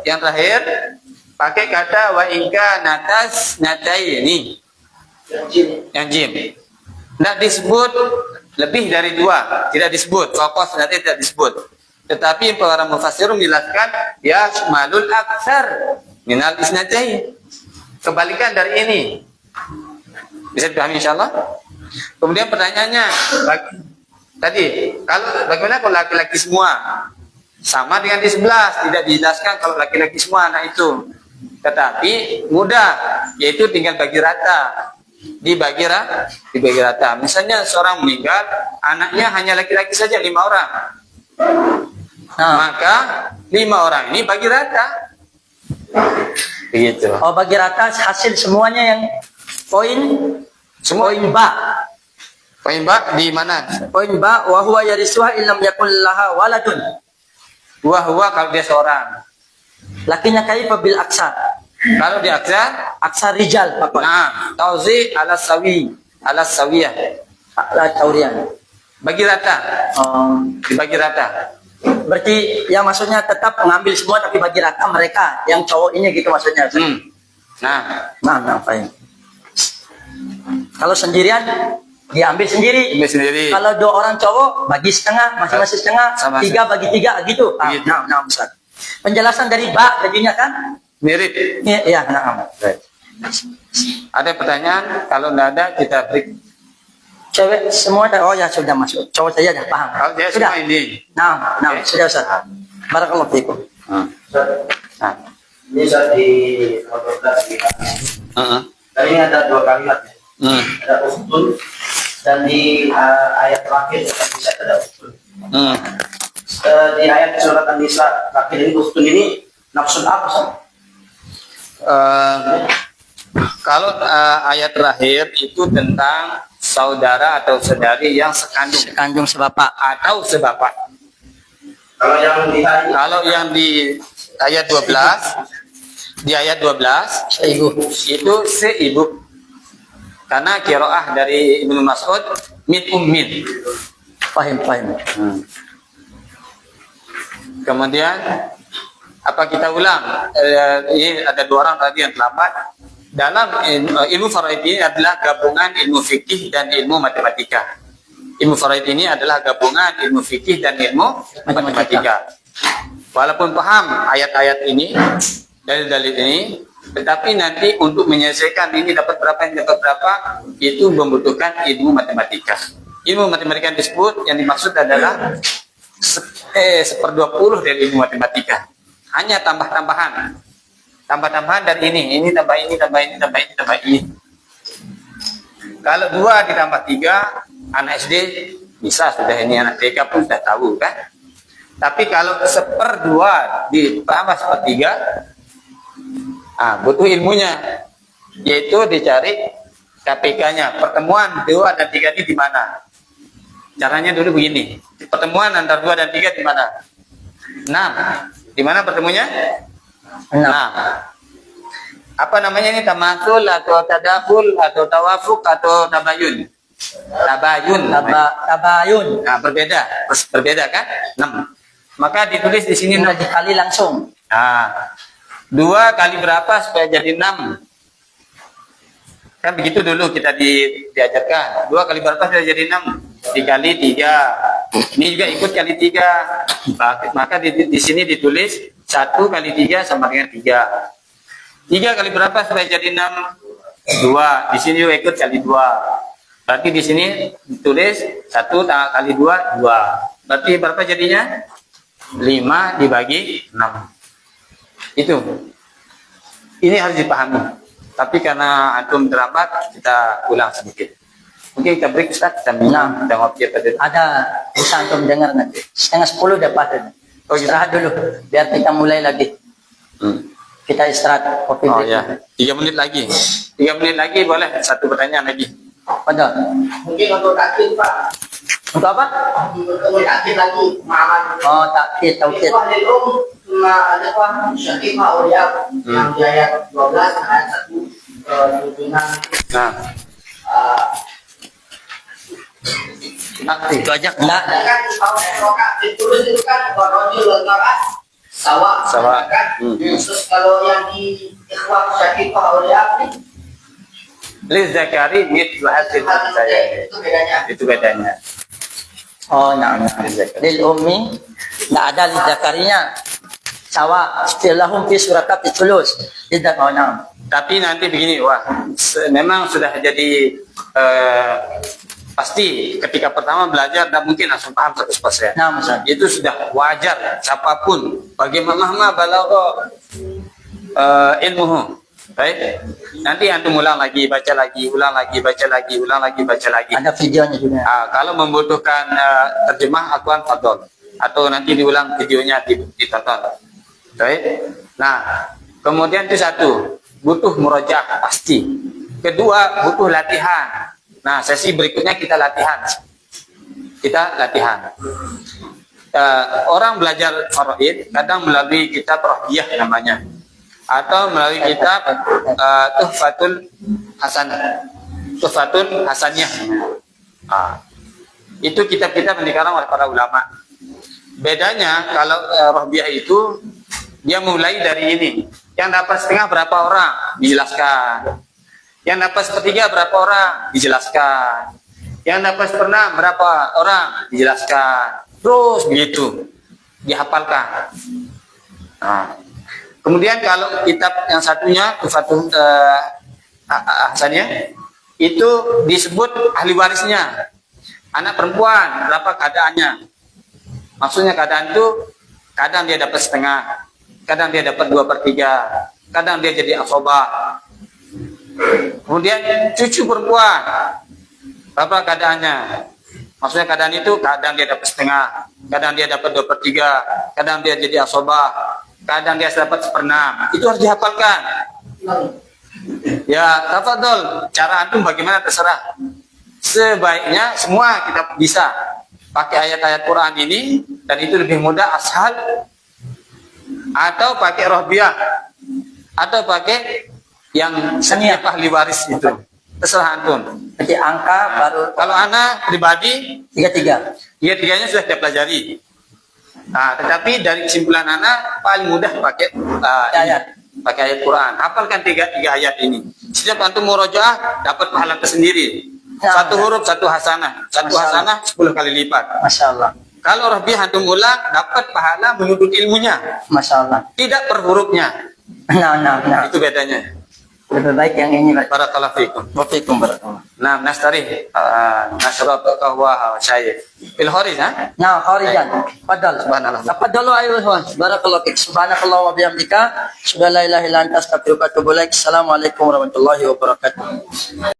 Yang terakhir pakai kata wa inka natas nataini. Yang jim. Tidak disebut lebih dari dua, tidak disebut. Fokus nanti tidak disebut. Tetapi para mufassirun menjelaskan yasmalul aksar minal isnatain. Kebalikan dari ini. Bisa dipahami insyaallah? Kemudian pertanyaannya tadi, kalau bagaimana kalau laki-laki semua? Sama dengan di 11, tidak dijelaskan kalau laki-laki semua anak itu. Tetapi mudah, yaitu tinggal bagi rata. Dibagi rata. Misalnya seorang meninggal, anaknya hanya laki-laki saja 5 orang. Nah. Maka 5 orang ini bagi rata. Begitu. Oh, bagi rata hasil semuanya yang poin poin ba. Poin bak di mana? Poin ba wa huwa yarisuha illam yakul laha waladun. Huwa kalau dia seorang. Lakinya kaifa bil aksar. Kalau di aksar, Aksar rijal Pak. nah, tauzi ala sawiyah. Ala taurian. Bagi rata. Dibagi rata. Berarti ya maksudnya tetap mengambil semua tapi bagi rata mereka yang cowok ini gitu maksudnya. Nah, Nah, fahim. Kalau sendirian diambil sendiri. ini sendiri. Kalau 2 orang cowok bagi setengah, masing-masing setengah, Sama. 3 bagi 3 gitu. Begitu. Nah, Ustaz. Penjelasan dari ba jadinya kan? Mirip. Iya, nah. Ada pertanyaan? Kalau tidak ada, kita break. Cewek semua dah, oh ya sudah masuk. Cowok saya dah paham. Kalau dia Sudah. semua ini. Nah, Oke. sudah Ustaz. Barakallahu fiikum. Hmm. Nah. Ini saat di nomor 12 kita. Dan ini ada 2 kalimat ya. Ada ustun dan di ayat terakhir bisa ada ustun. Di ayat surat An-Nisa terakhir ini ustun ini nafsun apa sih? Kalau ayat terakhir itu tentang saudara atau saudari yang Sekandung sebapak. atau sebapak. Kalau yang di Kalau yang di ayat 12, Seibu. itu seibu. Karena qiraah dari Ibnu Mas'ud min ummin. Paham. Kemudian apa kita ulang? Ini ada 2 orang tadi yang terlambat. Dalam ilmu faraid ini adalah gabungan ilmu fikih dan ilmu matematika. Ilmu faraid ini adalah gabungan ilmu fikih dan ilmu matematika. Walaupun paham ayat-ayat ini, dalil-dalil ini, tetapi nanti untuk menyelesaikan ini dapat berapa, itu membutuhkan ilmu matematika. Ilmu matematika yang disebut, yang dimaksud adalah 1/20 dari ilmu matematika. Hanya tambah-tambahan dari ini tambah ini. Kalau 2 ditambah 3, anak SD bisa sudah, ini anak TK pun sudah tahu kan. Tapi kalau 1/2 ditambah 1/3, butuh ilmunya, yaitu dicari KPK-nya. Pertemuan 2 dan 3 ini di mana? Caranya dulu begini. Pertemuan antara 2 dan 3 di mana? 6. Di mana pertemuannya? 6. Apa namanya ini? Tamasul atau tadakul atau tawafuk atau tabayun? Tabayun. Tabayun. Nah, berbeda kan? 6. Maka ditulis di sini Ini dikali langsung. 2 kali berapa supaya jadi 6? Kan begitu dulu kita diajarkan. 2 kali berapa supaya jadi 6? Dikali 3. Ini juga ikut kali 3. Maka di sini ditulis 1 kali 3 sama dengan 3. 3 kali berapa supaya jadi 6? 2. Di sini juga ikut kali 2. Berarti di sini ditulis 1 kali 2, 2. Berarti berapa jadinya? 5 dibagi 6. Itu. Ini harus dipahami. Tapi karena antum terlambat, kita ulang sedikit. Mungkin kita break Ustaz, kita minum, kita ngopi pada. Ada bisa antum dengar nanti. 9:30 dapat. Oh, gitu. Istirahat dulu biar kita mulai lagi. Kita istirahat kopi Oh break. ya, 3 menit lagi. 3 menit lagi boleh, 1 pertanyaan lagi. Betul. Mungkin untuk takdir Pak. Untuk apa? Untuk takdir lagi pemahaman. Oh, takkid, tauhid. Itu ada syakif ma'uliyah yang di ayat 12 ayat 1 tuntunan Nah, Itu aja enggak. kan kalau rokat ditulis itu kan warojul wal sawa kan. Terus kalau yang di ikhwan syakif ma'uliyah ini Liz Zakari mithlu hasil saya. itu bedanya. Itu bedanya. Oh, nah. Lil ummi enggak ada lil zakarinya. Sawa istilahum fi surakat tulus. Tidak oh, nah. Tapi nanti begini, memang sudah jadi pasti ketika pertama belajar tidak mungkin langsung paham 100%. Nah, Ustaz. Itu sudah wajar, siapapun. Bagaimana balagha ilmuhu. Baik. Nanti antum ulang lagi, baca lagi, ulang lagi, baca lagi, ulang lagi, baca lagi. Ada videonya juga. Kalau membutuhkan terjemah akuan fadol, atau nanti diulang videonya ditonton. Baik. Nah, kemudian itu 1, butuh murojaah pasti. Kedua, butuh latihan. Nah, sesi berikutnya kita latihan. Orang belajar faraid kadang melalui kitab Rohbiyah namanya, atau melalui kitab Tuhfatul Hasaniyah. Itu kitab-kitab yang dikarang oleh para ulama. Bedanya kalau Rohbiyah itu dia mulai dari ini. Yang dapat setengah berapa orang dijelaskan. Yang dapat 1/3 berapa orang dijelaskan. Yang dapat 1/6 berapa orang dijelaskan. Terus begitu dihafalkan. Nah, kemudian kalau kitab yang satunya Tuhfatul Hasannya itu disebut ahli warisnya. Anak perempuan berapa keadaannya? Maksudnya keadaan itu kadang dia dapat setengah, kadang dia dapat 2/3, kadang dia jadi asobah. Kemudian cucu perempuan berapa keadaannya? Maksudnya keadaan itu kadang dia dapat setengah, kadang dia dapat 2/3, kadang dia jadi asobah, kadang dia dapat 1/6. Itu harus dihafalkan. Ya, tafadhol, cara antum bagaimana terserah. Sebaiknya semua kita bisa pakai ayat-ayat Quran ini, dan itu lebih mudah, ashal, atau pakai rohbiah, atau pakai yang seniap ahli waris itu. Terserah antum. Jadi angka baru Kalau anak pribadi, 33. tiga-tiganya sudah kita pelajari. Nah, tetapi dari kesimpulan anak paling mudah pakai Ayat. pakai ayat Quran. Hafalkan tiga ayat ini. Setiap antum murojaah dapat pahala tersendiri. Ya, Satu huruf, satu hasanah. Satu Masya hasanah 10 kali lipat. Masya Allah. Kalau rabiah antum ulang, dapat pahala menuntut ilmunya, Masya Allah. tidak per hurufnya. Nah. Itu bedanya. Lebih baik yang ini, Pak. Barakallahu fikum. Wafikum barakallah. Nah, nastari nasrab kahwa syayh. Fil horiz, ha? Nah, kharijan. Fadal. Subhanallah. Tafadhalu ayuha ikhwan. Barakallahu fik. Subhanakallah wa bihamdika. Asyhadu an la ilaha illa anta astaghfiruka wa atubu ilaik. Assalamualaikum warahmatullahi wabarakatuh.